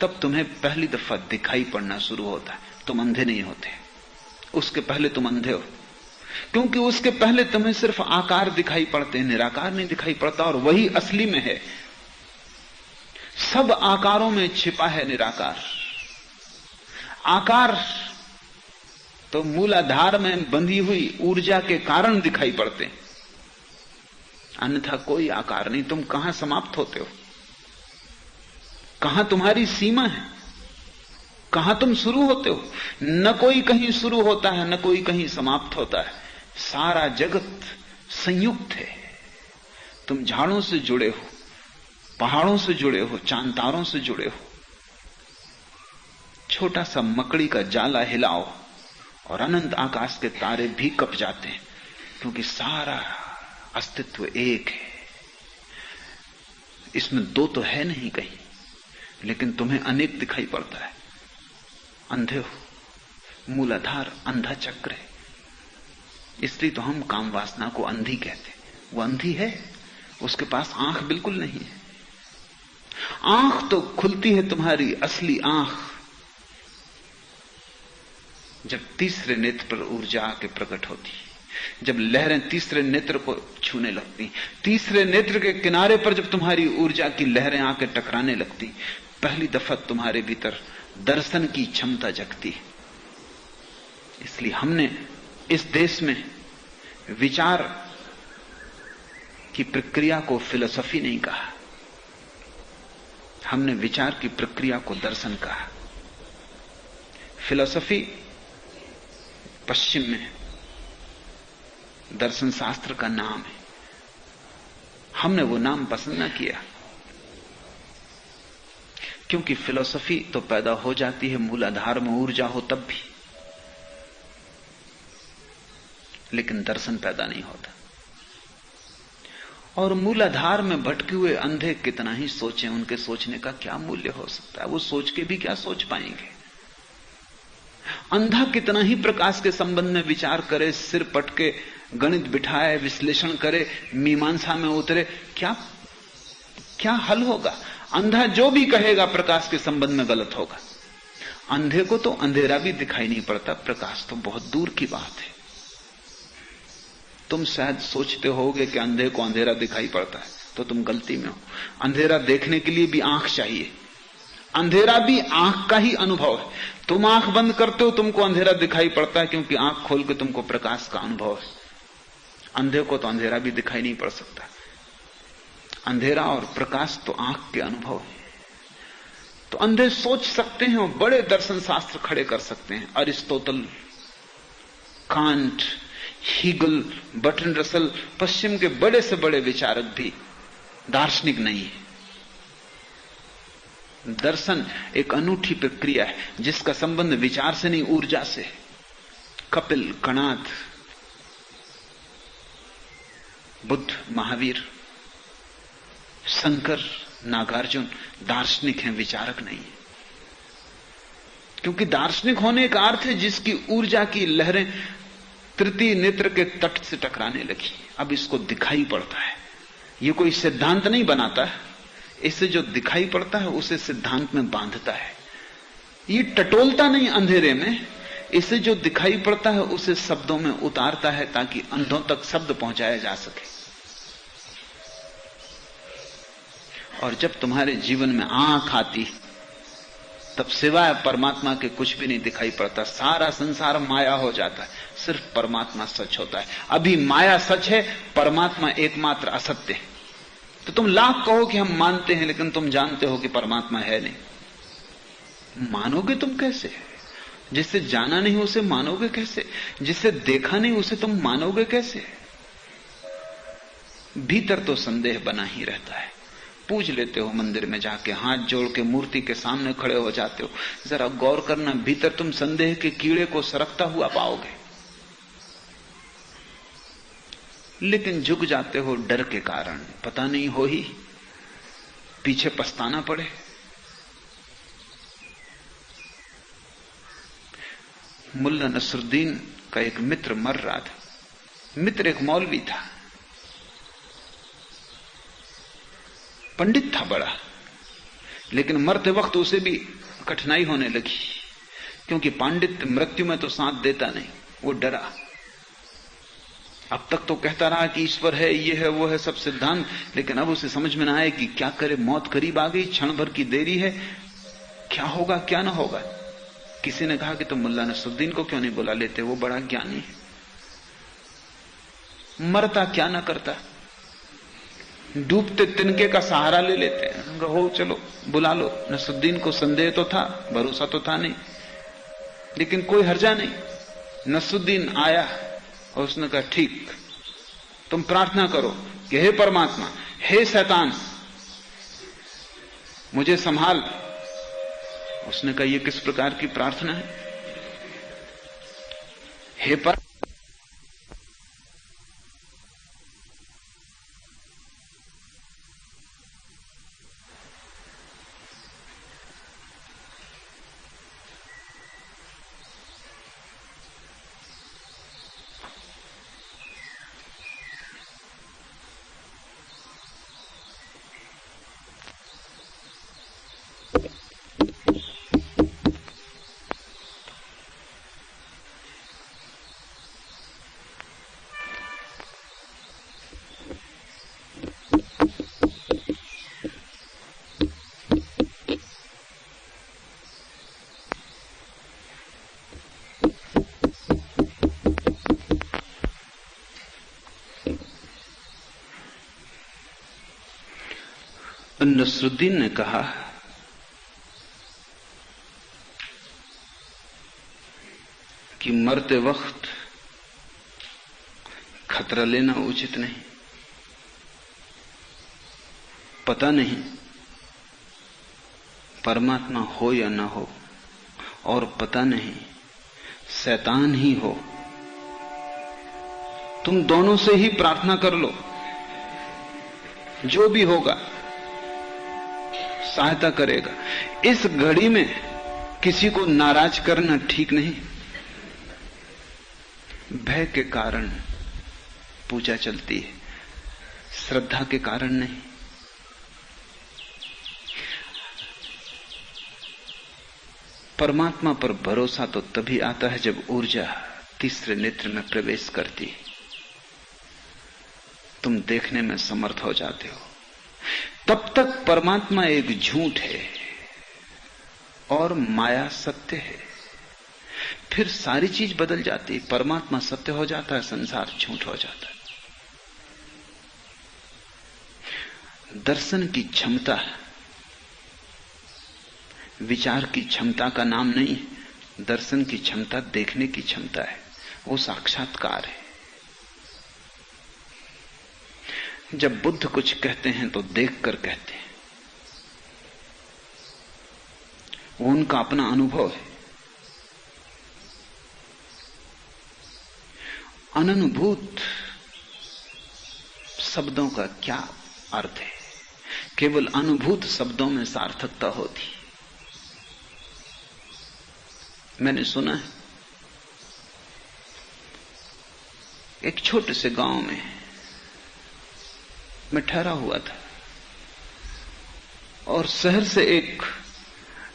तब तुम्हें पहली दफा दिखाई पड़ना शुरू होता है। तुम अंधे नहीं होते, उसके पहले तुम अंधे हो, क्योंकि उसके पहले तुम्हें सिर्फ आकार दिखाई पड़ते हैं, निराकार नहीं दिखाई पड़ता, और वही असली में है। सब आकारों में छिपा है निराकार। आकार तो मूलाधार में बंधी हुई ऊर्जा के कारण दिखाई पड़ते, अन्यथा कोई आकार नहीं। तुम कहां समाप्त होते हो, कहां तुम्हारी सीमा है, कहां तुम शुरू होते हो? न कोई कहीं शुरू होता है, न कोई कहीं समाप्त होता है। सारा जगत संयुक्त है। तुम झाड़ों से जुड़े हो, पहाड़ों से जुड़े हो, चांद तारों से जुड़े हो। छोटा सा मकड़ी का जाला हिलाओ और अनंत आकाश के तारे भी कप जाते हैं, क्योंकि सारा अस्तित्व एक है। इसमें दो तो है नहीं कहीं, लेकिन तुम्हें अनेक दिखाई पड़ता है। अंधे हो, मूलाधार अंधा चक्र है। इसलिए तो हम काम वासना को अंधी कहते। वो अंधी है, उसके पास आंख बिल्कुल नहीं है। आंख तो खुलती है तुम्हारी असली आंख, जब तीसरे नेत्र पर ऊर्जा आके प्रकट होती, जब लहरें तीसरे नेत्र को छूने लगती, तीसरे नेत्र के किनारे पर जब तुम्हारी ऊर्जा की लहरें आके टकराने लगती, पहली दफा तुम्हारे भीतर दर्शन की क्षमता जगती। इसलिए हमने इस देश में विचार की प्रक्रिया को फिलॉसफी नहीं कहा, हमने विचार की प्रक्रिया को दर्शन कहा। फिलॉसफी पश्चिम में दर्शन शास्त्र का नाम है, हमने वो नाम पसंद ना किया, क्योंकि फिलॉसफी तो पैदा हो जाती है मूलाधार में ऊर्जा हो तब भी, लेकिन दर्शन पैदा नहीं होता। और मूलाधार में भटके हुए अंधे कितना ही सोचें, उनके सोचने का क्या मूल्य हो सकता है? वो सोच के भी क्या सोच पाएंगे? अंधा कितना ही प्रकाश के संबंध में विचार करे, सिर पटके गणित बिठाए, विश्लेषण करे, मीमांसा में उतरे, क्या क्या हल होगा? अंधा जो भी कहेगा प्रकाश के संबंध में गलत होगा। अंधे को तो अंधेरा भी दिखाई नहीं पड़ता, प्रकाश तो बहुत दूर की बात है। तुम शायद सोचते होगे कि अंधे को अंधेरा दिखाई पड़ता है, तो तुम गलती में हो। अंधेरा देखने के लिए भी आंख चाहिए, अंधेरा भी आंख का ही अनुभव है। तुम आंख बंद करते हो, तुमको अंधेरा दिखाई पड़ता है, क्योंकि आंख खोल के तुमको प्रकाश का अनुभव है। अंधे को तो अंधेरा भी दिखाई नहीं पड़ सकता। अंधेरा और प्रकाश तो आंख के अनुभव है। तो अंधे सोच सकते हैं और बड़े दर्शन शास्त्र खड़े कर सकते हैं। Aristotle, Kant, Hegel, Bertrand Russell, पश्चिम के बड़े से बड़े विचारक भी दार्शनिक नहीं है। दर्शन एक अनूठी प्रक्रिया है जिसका संबंध विचार से नहीं, ऊर्जा से है। कपिल, कणाद, बुद्ध, महावीर, शंकर, नागार्जुन दार्शनिक हैं, विचारक नहीं है। क्योंकि दार्शनिक होने का अर्थ है जिसकी ऊर्जा की लहरें तृतीय नेत्र के तट से टकराने लगी, अब इसको दिखाई पड़ता है। ये कोई सिद्धांत नहीं बनाता है, इससे जो दिखाई पड़ता है उसे सिद्धांत में बांधता है। ये टटोलता नहीं अंधेरे में, इससे जो दिखाई पड़ता है उसे शब्दों में उतारता है ताकि अंधों तक शब्द पहुंचाया जा सके। और जब तुम्हारे जीवन में आंख आती, तब सिवाय परमात्मा के कुछ भी नहीं दिखाई पड़ता। सारा संसार माया हो जाता है, सिर्फ परमात्मा सच होता है। अभी माया सच है, परमात्मा एकमात्र असत्य है। तो तुम लाख कहो कि हम मानते हैं, लेकिन तुम जानते हो कि परमात्मा है नहीं। मानोगे तुम कैसे? जिससे जाना नहीं उसे मानोगे कैसे? जिससे देखा नहीं उसे तुम मानोगे कैसे? भीतर तो संदेह बना ही रहता है। पूछ लेते हो मंदिर में जाके, हाथ जोड़ के मूर्ति के सामने खड़े हो जाते हो, जरा गौर करना, भीतर तुम संदेह के कीड़े को सरकता हुआ पाओगे। लेकिन झुक जाते हो डर के कारण, पता नहीं हो ही पीछे पछताना पड़े। मुल्ला नसरुद्दीन का एक मित्र मर रहा था। मित्र एक मौलवी था, पंडित था बड़ा, लेकिन मरते वक्त उसे भी कठिनाई होने लगी, क्योंकि पंडित मृत्यु में तो साथ देता नहीं, वो डरा। अब तक तो कहता रहा कि ईश्वर है, ये है, वो है, सब सिद्धांत, लेकिन अब उसे समझ में ना आए कि क्या करे, मौत करीब आ गई, क्षण भर की देरी है, क्या होगा क्या ना होगा। किसी ने कहा कि तुम मुल्ला नसरुद्दीन को क्यों नहीं बुला लेते, वो बड़ा ज्ञानी है, मरता क्या ना करता, डूबते तिनके का सहारा ले लेते हैं। हो चलो बुला लो। नसरुद्दीन को संदेह तो था, भरोसा तो था नहीं, लेकिन कोई हर्जा नहीं। नसरुद्दीन आया और उसने कहा ठीक, तुम प्रार्थना करो कि हे परमात्मा, हे शैतान, मुझे संभाल। उसने कहा यह किस प्रकार की प्रार्थना है? हे पर नसरुद्दीन ने कहा कि मरते वक्त खतरा लेना उचित नहीं। पता नहीं परमात्मा हो या ना हो, और पता नहीं शैतान ही हो। तुम दोनों से ही प्रार्थना कर लो, जो भी होगा सहायता करेगा। इस घड़ी में किसी को नाराज करना ठीक नहीं। भय के कारण पूजा चलती है, श्रद्धा के कारण नहीं। परमात्मा पर भरोसा तो तभी आता है जब ऊर्जा तीसरे नेत्र में प्रवेश करती है, तुम देखने में समर्थ हो जाते हो। तब तक परमात्मा एक झूठ है और माया सत्य है। फिर सारी चीज बदल जाती है। परमात्मा सत्य हो जाता है, संसार झूठ हो जाता है। दर्शन की क्षमता विचार की क्षमता का नाम नहीं है। दर्शन की क्षमता देखने की क्षमता है, वो साक्षात्कार है। जब बुद्ध कुछ कहते हैं तो देखकर कहते हैं, वो उनका अपना अनुभव है। अननुभूत शब्दों का क्या अर्थ है? केवल अनुभूत शब्दों में सार्थकता होती। मैंने सुना है एक छोटे से गांव में मैं ठहरा हुआ था और शहर से एक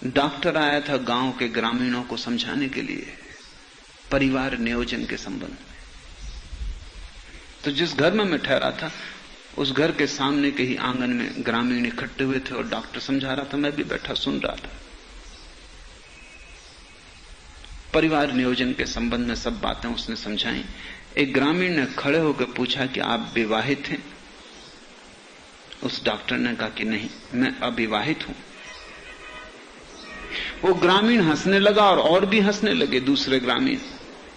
डॉक्टर आया था गांव के ग्रामीणों को समझाने के लिए परिवार नियोजन के संबंध में। तो जिस घर में मैं ठहरा था उस घर के सामने के ही आंगन में ग्रामीण इकट्ठे हुए थे और डॉक्टर समझा रहा था। मैं भी बैठा सुन रहा था। परिवार नियोजन के संबंध में सब बातें उसने समझाई। एक ग्रामीण ने खड़े होकर पूछा कि आप विवाहित हैं? उस डॉक्टर ने कहा कि नहीं, मैं अविवाहित हूं। वो ग्रामीण हंसने लगा और भी हंसने लगे दूसरे ग्रामीण।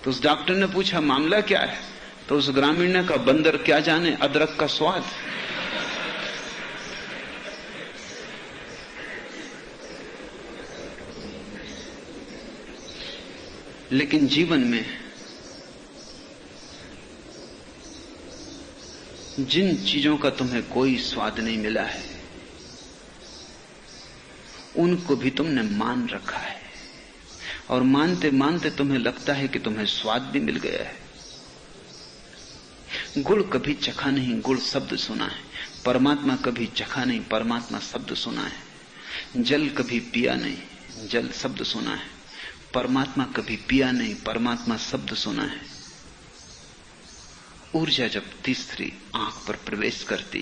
तो उस डॉक्टर ने पूछा मामला क्या है? तो उस ग्रामीण ने कहा बंदर क्या जाने अदरक का स्वाद। लेकिन जीवन में जिन चीजों का तुम्हें कोई स्वाद नहीं मिला है उनको भी तुमने मान रखा है, और मानते मानते तुम्हें लगता है कि तुम्हें स्वाद भी मिल गया है। गुड़ कभी चखा नहीं, गुड़ शब्द सुना है। परमात्मा कभी चखा नहीं, परमात्मा शब्द सुना है। जल कभी पिया नहीं, जल शब्द सुना है। परमात्मा कभी पिया नहीं, परमात्मा शब्द सुना है। ऊर्जा जब तीसरी आंख पर प्रवेश करती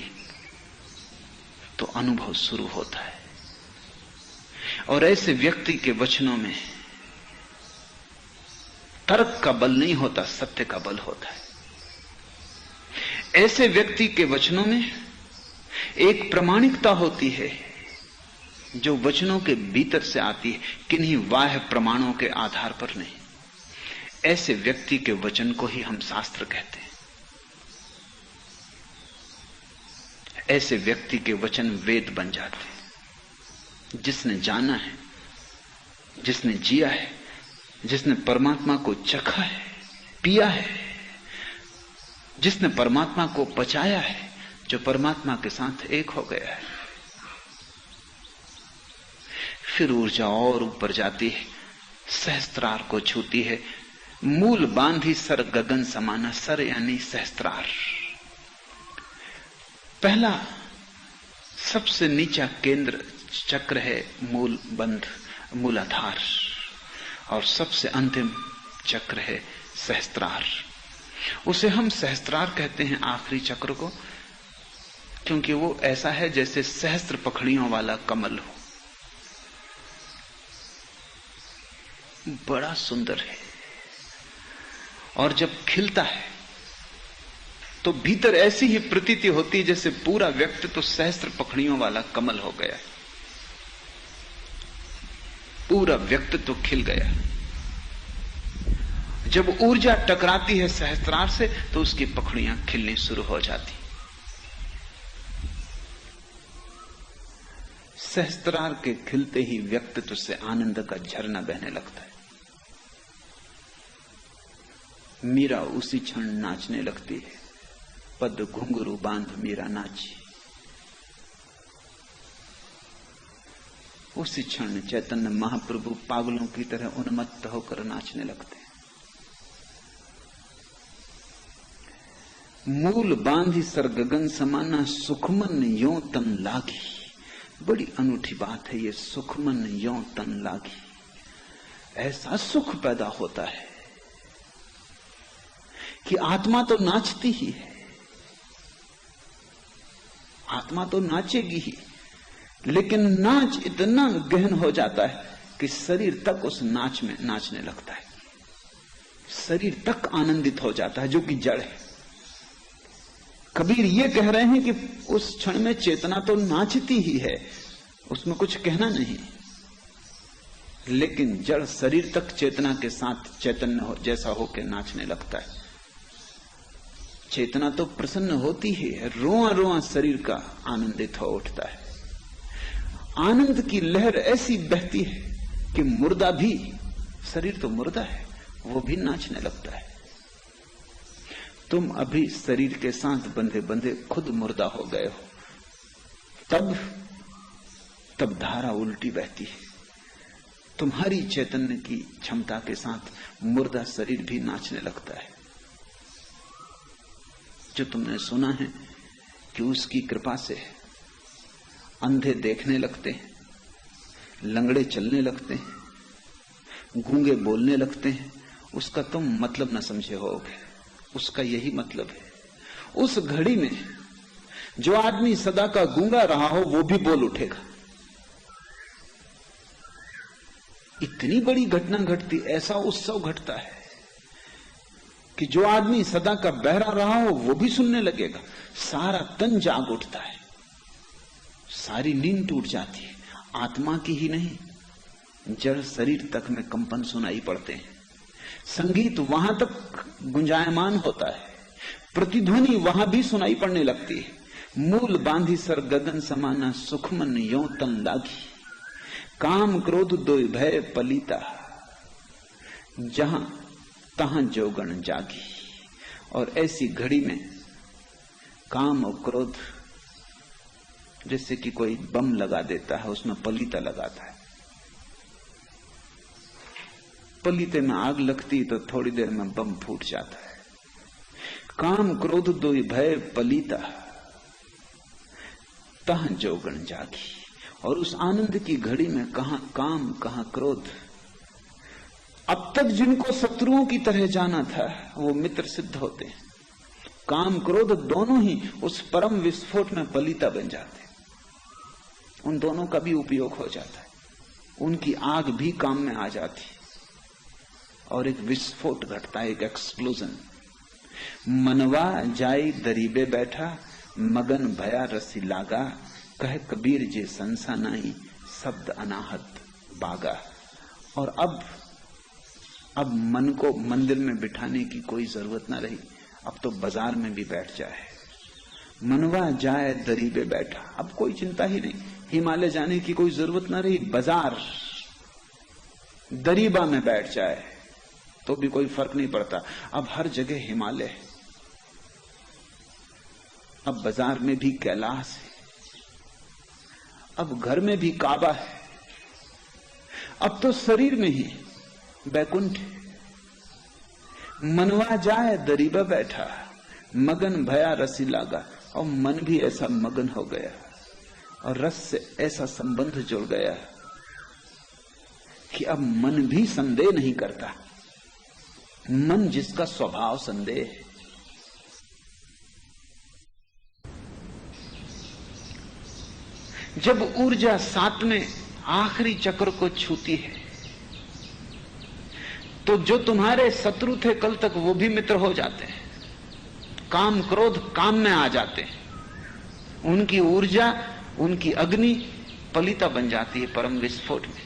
तो अनुभव शुरू होता है, और ऐसे व्यक्ति के वचनों में तर्क का बल नहीं होता, सत्य का बल होता है। ऐसे व्यक्ति के वचनों में एक प्रामाणिकता होती है जो वचनों के भीतर से आती है, किन्हीं बाह्य प्रमाणों के आधार पर नहीं। ऐसे व्यक्ति के वचन को ही हम शास्त्र कहते हैं। ऐसे व्यक्ति के वचन वेद बन जाते हैं। जिसने जाना है, जिसने जिया है, जिसने परमात्मा को चखा है, पिया है, जिसने परमात्मा को पचाया है, जो परमात्मा के साथ एक हो गया है, फिर ऊर्जा और ऊपर जाती है, सहस्त्रार को छूती है। मूल बांधी सर गगन समाना, सर यानी सहस्त्रार। पहला सबसे नीचा केंद्र चक्र है मूल बंध, मूलाधार, और सबसे अंतिम चक्र है सहस्त्रार। उसे हम सहस्त्रार कहते हैं आखिरी चक्र को, क्योंकि वो ऐसा है जैसे सहस्त्र पखड़ियों वाला कमल हो। बड़ा सुंदर है, और जब खिलता है तो भीतर ऐसी ही प्रतीति होती है जैसे पूरा व्यक्तित्व तो सहस्त्र पखड़ियों वाला कमल हो गया, पूरा व्यक्तित्व तो खिल गया। जब ऊर्जा टकराती है सहस्त्रार से तो उसकी पखड़ियां खिलनी शुरू हो जाती। सहस्त्रार के खिलते ही व्यक्तित्व से आनंद का झरना बहने लगता है। मीरा उसी क्षण नाचने लगती है। पद घुंघरू बांध मीरा नाची। उसी क्षण चैतन्य महाप्रभु पागलों की तरह उन्मत्त होकर नाचने लगते हैं। मूल बांधी सर गगन समाना सुखमन यों तन लागी। बड़ी अनूठी बात है ये, सुखमन यों तन लागी। ऐसा सुख पैदा होता है कि आत्मा तो नाचती ही है, आत्मा तो नाचेगी ही, लेकिन नाच इतना गहन हो जाता है कि शरीर तक उस नाच में नाचने लगता है, शरीर तक आनंदित हो जाता है, जो कि जड़ है। कबीर ये कह रहे हैं कि उस क्षण में चेतना तो नाचती ही है, उसमें कुछ कहना नहीं, लेकिन जड़ शरीर तक चेतना के साथ चैतन्य जैसा होकर नाचने लगता है। चेतना तो प्रसन्न होती है, रोआ रोआ शरीर का आनंदित हो उठता है। आनंद की लहर ऐसी बहती है कि मुर्दा भी, शरीर तो मुर्दा है, वो भी नाचने लगता है। तुम अभी शरीर के साथ बंधे बंधे खुद मुर्दा हो गए हो, तब धारा उल्टी बहती है। तुम्हारी चैतन्य की क्षमता के साथ मुर्दा शरीर भी नाचने लगता है। जो तुमने सुना है कि उसकी कृपा से अंधे देखने लगते हैं, लंगड़े चलने लगते हैं, गूंगे बोलने लगते हैं, उसका तुम मतलब न समझे होगे। उसका यही मतलब है। उस घड़ी में जो आदमी सदा का गूंगा रहा हो वो भी बोल उठेगा। इतनी बड़ी घटना घटती, ऐसा उत्सव घटता है कि जो आदमी सदा का बहरा रहा हो वो भी सुनने लगेगा। सारा तन जाग उठता है, सारी नींद टूट जाती है। आत्मा की ही नहीं, जड़ शरीर तक में कंपन सुनाई पड़ते हैं। संगीत वहां तक गुंजायमान होता है, प्रतिध्वनि वहां भी सुनाई पड़ने लगती है। मूल बांधी सर गगन समाना सुखमन यों तन लागी। काम क्रोध दो भय पलीता, जहां तहां जोगण जागी। और ऐसी घड़ी में काम और क्रोध जैसे कि कोई बम लगा देता है, उसमें पलीता लगाता है। पलीते में आग लगती तो थोड़ी देर में बम फूट जाता है। काम क्रोध दो भय पलीता, तहां जोगण जागी। और उस आनंद की घड़ी में कहां काम कहां क्रोध। अब तक जिनको शत्रुओं की तरह जाना था वो मित्र सिद्ध होते हैं। काम क्रोध दोनों ही उस परम विस्फोट में पलीता बन जाते हैं। उन दोनों का भी उपयोग हो जाता है, उनकी आग भी काम में आ जाती और एक विस्फोट घटता है, एक एक्सप्लोजन। मनवा जाई दरीबे बैठा, मगन भया रसी लागा। कह कबीर जे संसा नहीं, शब्द अनाहत बागा। और अब मन को मंदिर में बिठाने की कोई जरूरत ना रही, अब तो बाजार में भी बैठ जाए। मनवा जाए दरीबे बैठा, अब कोई चिंता ही नहीं, हिमालय जाने की कोई जरूरत ना रही। बाजार दरीबा में बैठ जाए तो भी कोई फर्क नहीं पड़ता। अब हर जगह हिमालय है, अब बाजार में भी कैलाश है, अब घर में भी काबा है, अब तो शरीर में ही बैकुंठ। मनवा जाए दरीबा बैठा, मगन भया रसी लागा। और मन भी ऐसा मगन हो गया और रस से ऐसा संबंध जुड़ गया कि अब मन भी संदेह नहीं करता। मन जिसका स्वभाव संदेह है, जब ऊर्जा सातवें आखिरी चक्र को छूती है तो जो तुम्हारे शत्रु थे कल तक वो भी मित्र हो जाते हैं। काम क्रोध काम में आ जाते हैं, उनकी ऊर्जा, उनकी अग्नि पलिता बन जाती है परम विस्फोट में।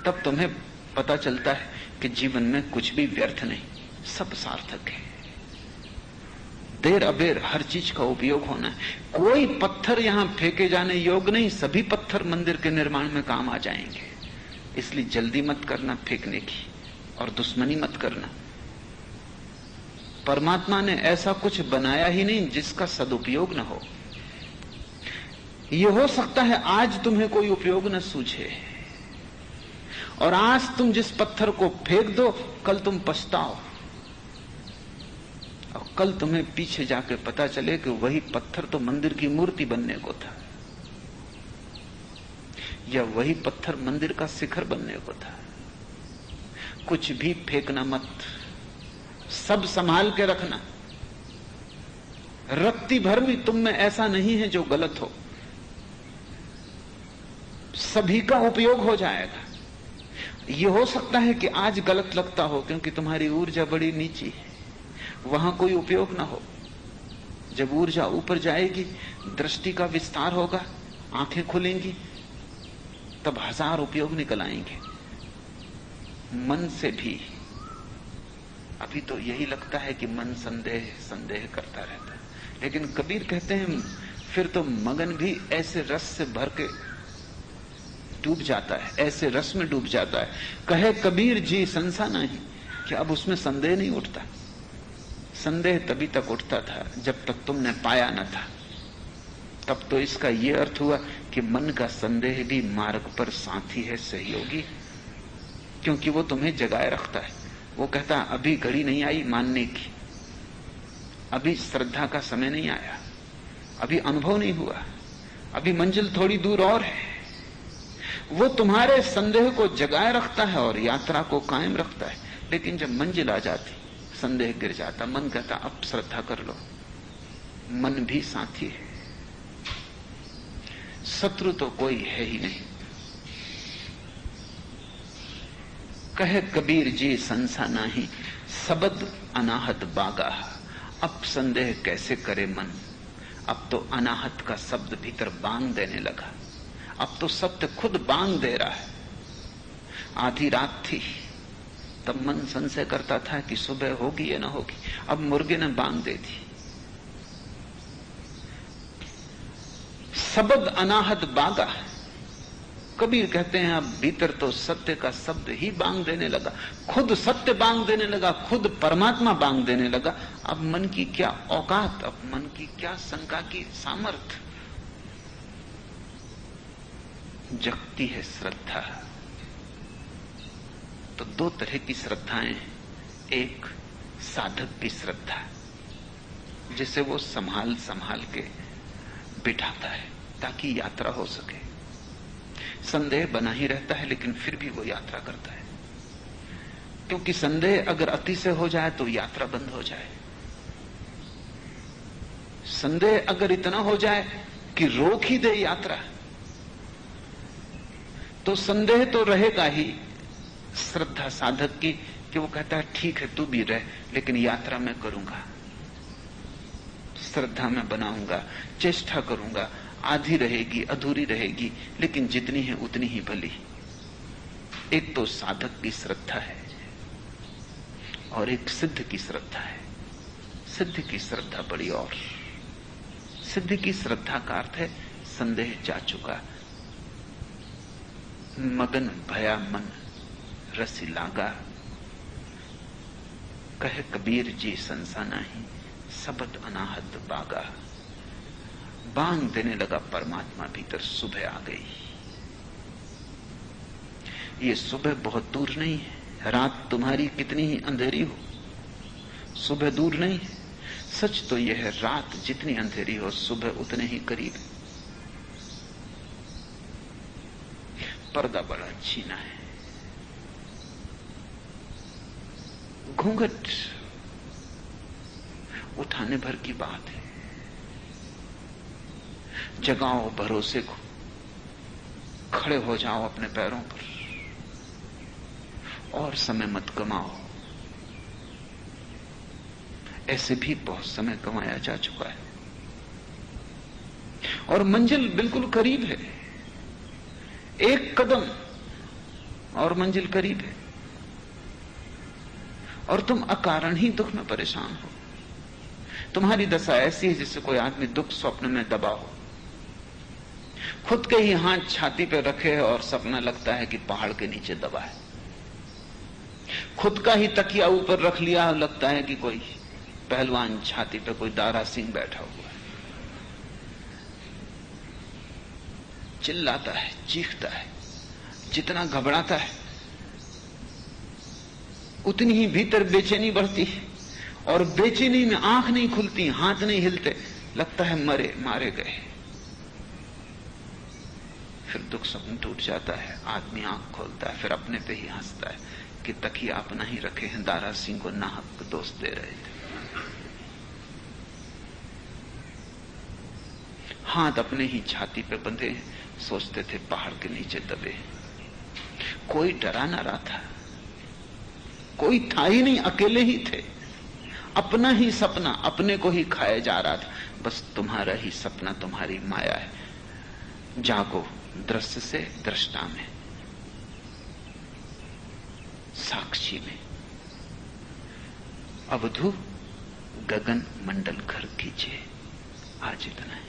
तब तुम्हें पता चलता है कि जीवन में कुछ भी व्यर्थ नहीं, सब सार्थक है। देर अबेर हर चीज का उपयोग होना है। कोई पत्थर यहां फेंके जाने योग्य नहीं, सभी पत्थर मंदिर के निर्माण में काम आ जाएंगे। इसलिए जल्दी मत करना फेंकने की, और दुश्मनी मत करना। परमात्मा ने ऐसा कुछ बनाया ही नहीं जिसका सदुपयोग न हो। यह हो सकता है आज तुम्हें कोई उपयोग न सूझे, और आज तुम जिस पत्थर को फेंक दो कल तुम पछताओ, और कल तुम्हें पीछे जाके पता चले कि वही पत्थर तो मंदिर की मूर्ति बनने को था, या वही पत्थर मंदिर का शिखर बनने को था। कुछ भी फेंकना मत, सब संभाल के रखना। रत्ती भर भी तुम में ऐसा नहीं है जो गलत हो, सभी का उपयोग हो जाएगा। यह हो सकता है कि आज गलत लगता हो क्योंकि तुम्हारी ऊर्जा बड़ी नीची है, वहां कोई उपयोग ना हो। जब ऊर्जा ऊपर जाएगी, दृष्टि का विस्तार होगा, आंखें खुलेंगी, तब हजार उपयोग निकल आएंगे। मन से भी अभी तो यही लगता है कि मन संदेह संदेह करता रहता है, लेकिन कबीर कहते हैं फिर तो मगन भी ऐसे रस से भर के डूब जाता है, ऐसे रस में डूब जाता है। कहे कबीर जी संसा नहीं, कि अब उसमें संदेह नहीं उठता। संदेह तभी तक उठता था जब तक तुमने पाया न था। तब तो इसका यह अर्थ हुआ कि मन का संदेह भी मार्ग पर साथी है, सहयोगी, क्योंकि वो तुम्हें जगाए रखता है। वो कहता अभी घड़ी नहीं आई मानने की, अभी श्रद्धा का समय नहीं आया, अभी अनुभव नहीं हुआ, अभी मंजिल थोड़ी दूर और है। वो तुम्हारे संदेह को जगाए रखता है और यात्रा को कायम रखता है। लेकिन जब मंजिल आ जाती, संदेह गिर जाता, मन कहता अब श्रद्धा कर लो। मन भी साथी है, शत्रु तो कोई है ही नहीं। कहे कबीर जी संसा नाही, सबद अनाहत बागा। अब संदेह कैसे करे मन, अब तो अनाहत का शब्द भीतर बांग देने लगा। अब तो सत्य खुद बांग दे रहा है। आधी रात थी तब मन संशय करता था कि सुबह होगी या ना होगी, अब मुर्गे ने बांग दे दी। सबद अनाहत बागा। कबीर कहते हैं अब भीतर तो सत्य का शब्द ही बांग देने लगा, खुद सत्य बांग देने लगा, खुद परमात्मा बांग देने लगा। अब मन की क्या औकात, अब मन की क्या शंका की सामर्थ्य। जगती है श्रद्धा। तो दो तरह की श्रद्धाएं हैं। एक साधक की श्रद्धा, जिसे वो संभाल संभाल के बिठाता है ताकि यात्रा हो सके। संदेह बना ही रहता है लेकिन फिर भी वो यात्रा करता है, क्योंकि संदेह अगर अति से हो जाए तो यात्रा बंद हो जाए। संदेह अगर इतना हो जाए कि रोक ही दे यात्रा, तो संदेह तो रहेगा ही। श्रद्धा साधक की कि वो कहता है ठीक है तू भी रह, लेकिन यात्रा मैं करूंगा, श्रद्धा में बनाऊंगा, चेष्टा करूंगा, आधी रहेगी अधूरी रहेगी, लेकिन जितनी है उतनी ही भली। एक तो साधक की श्रद्धा है और एक सिद्ध की श्रद्धा है। सिद्ध की श्रद्धा बड़ी और। सिद्ध की श्रद्धा का अर्थ है संदेह जा चुका, मगन भया मन रसी लागा। कहे कबीर जी संसा नहीं, सबद अनाहत बागा। बांग देने लगा परमात्मा भीतर। सुबह आ गई। ये सुबह बहुत दूर नहीं है। रात तुम्हारी कितनी ही अंधेरी हो, सुबह दूर नहीं है। सच तो यह है, रात जितनी अंधेरी हो सुबह उतने ही करीब है। पर्दा बड़ा छीना है, घूंघट उठाने भर की बात है। जगाओ भरोसे को, खड़े हो जाओ अपने पैरों पर और समय मत गमाओ। ऐसे भी बहुत समय कमाया जा चुका है और मंजिल बिल्कुल करीब है। एक कदम और मंजिल करीब है और तुम अकारण ही दुख में परेशान हो। तुम्हारी दशा ऐसी है जिससे कोई आदमी दुख स्वप्न में दबा हो, खुद के ही हाथ छाती पर रखे और सपना लगता है कि पहाड़ के नीचे दबा है, खुद का ही तकिया ऊपर रख लिया, लगता है कि कोई पहलवान छाती पे कोई दारा सिंह बैठा हुआ है, चिल्लाता है, चीखता है। जितना घबराता है उतनी ही भीतर बेचैनी बढ़ती है और बेचैनी में आंख नहीं खुलती, हाथ नहीं हिलते, लगता है मारे गए। फिर दुख स्वप्न टूट जाता है, आदमी आंख खोलता है, फिर अपने पे ही हंसता है कि तकिया अपना ही रखे हैं, दारा सिंह को नाहक दोष दे रहे थे। हाथ अपने ही छाती पे बंधे, सोचते थे पहाड़ के नीचे दबे। कोई डरा ना रहा था, कोई था ही नहीं, अकेले ही थे। अपना ही सपना अपने को ही खाए जा रहा था। बस तुम्हारा ही सपना, तुम्हारी माया है। जागो दृश्य से दृष्टा में, साक्षी में। अवधू गगन मंडल घर कीजिए। आज इतना है।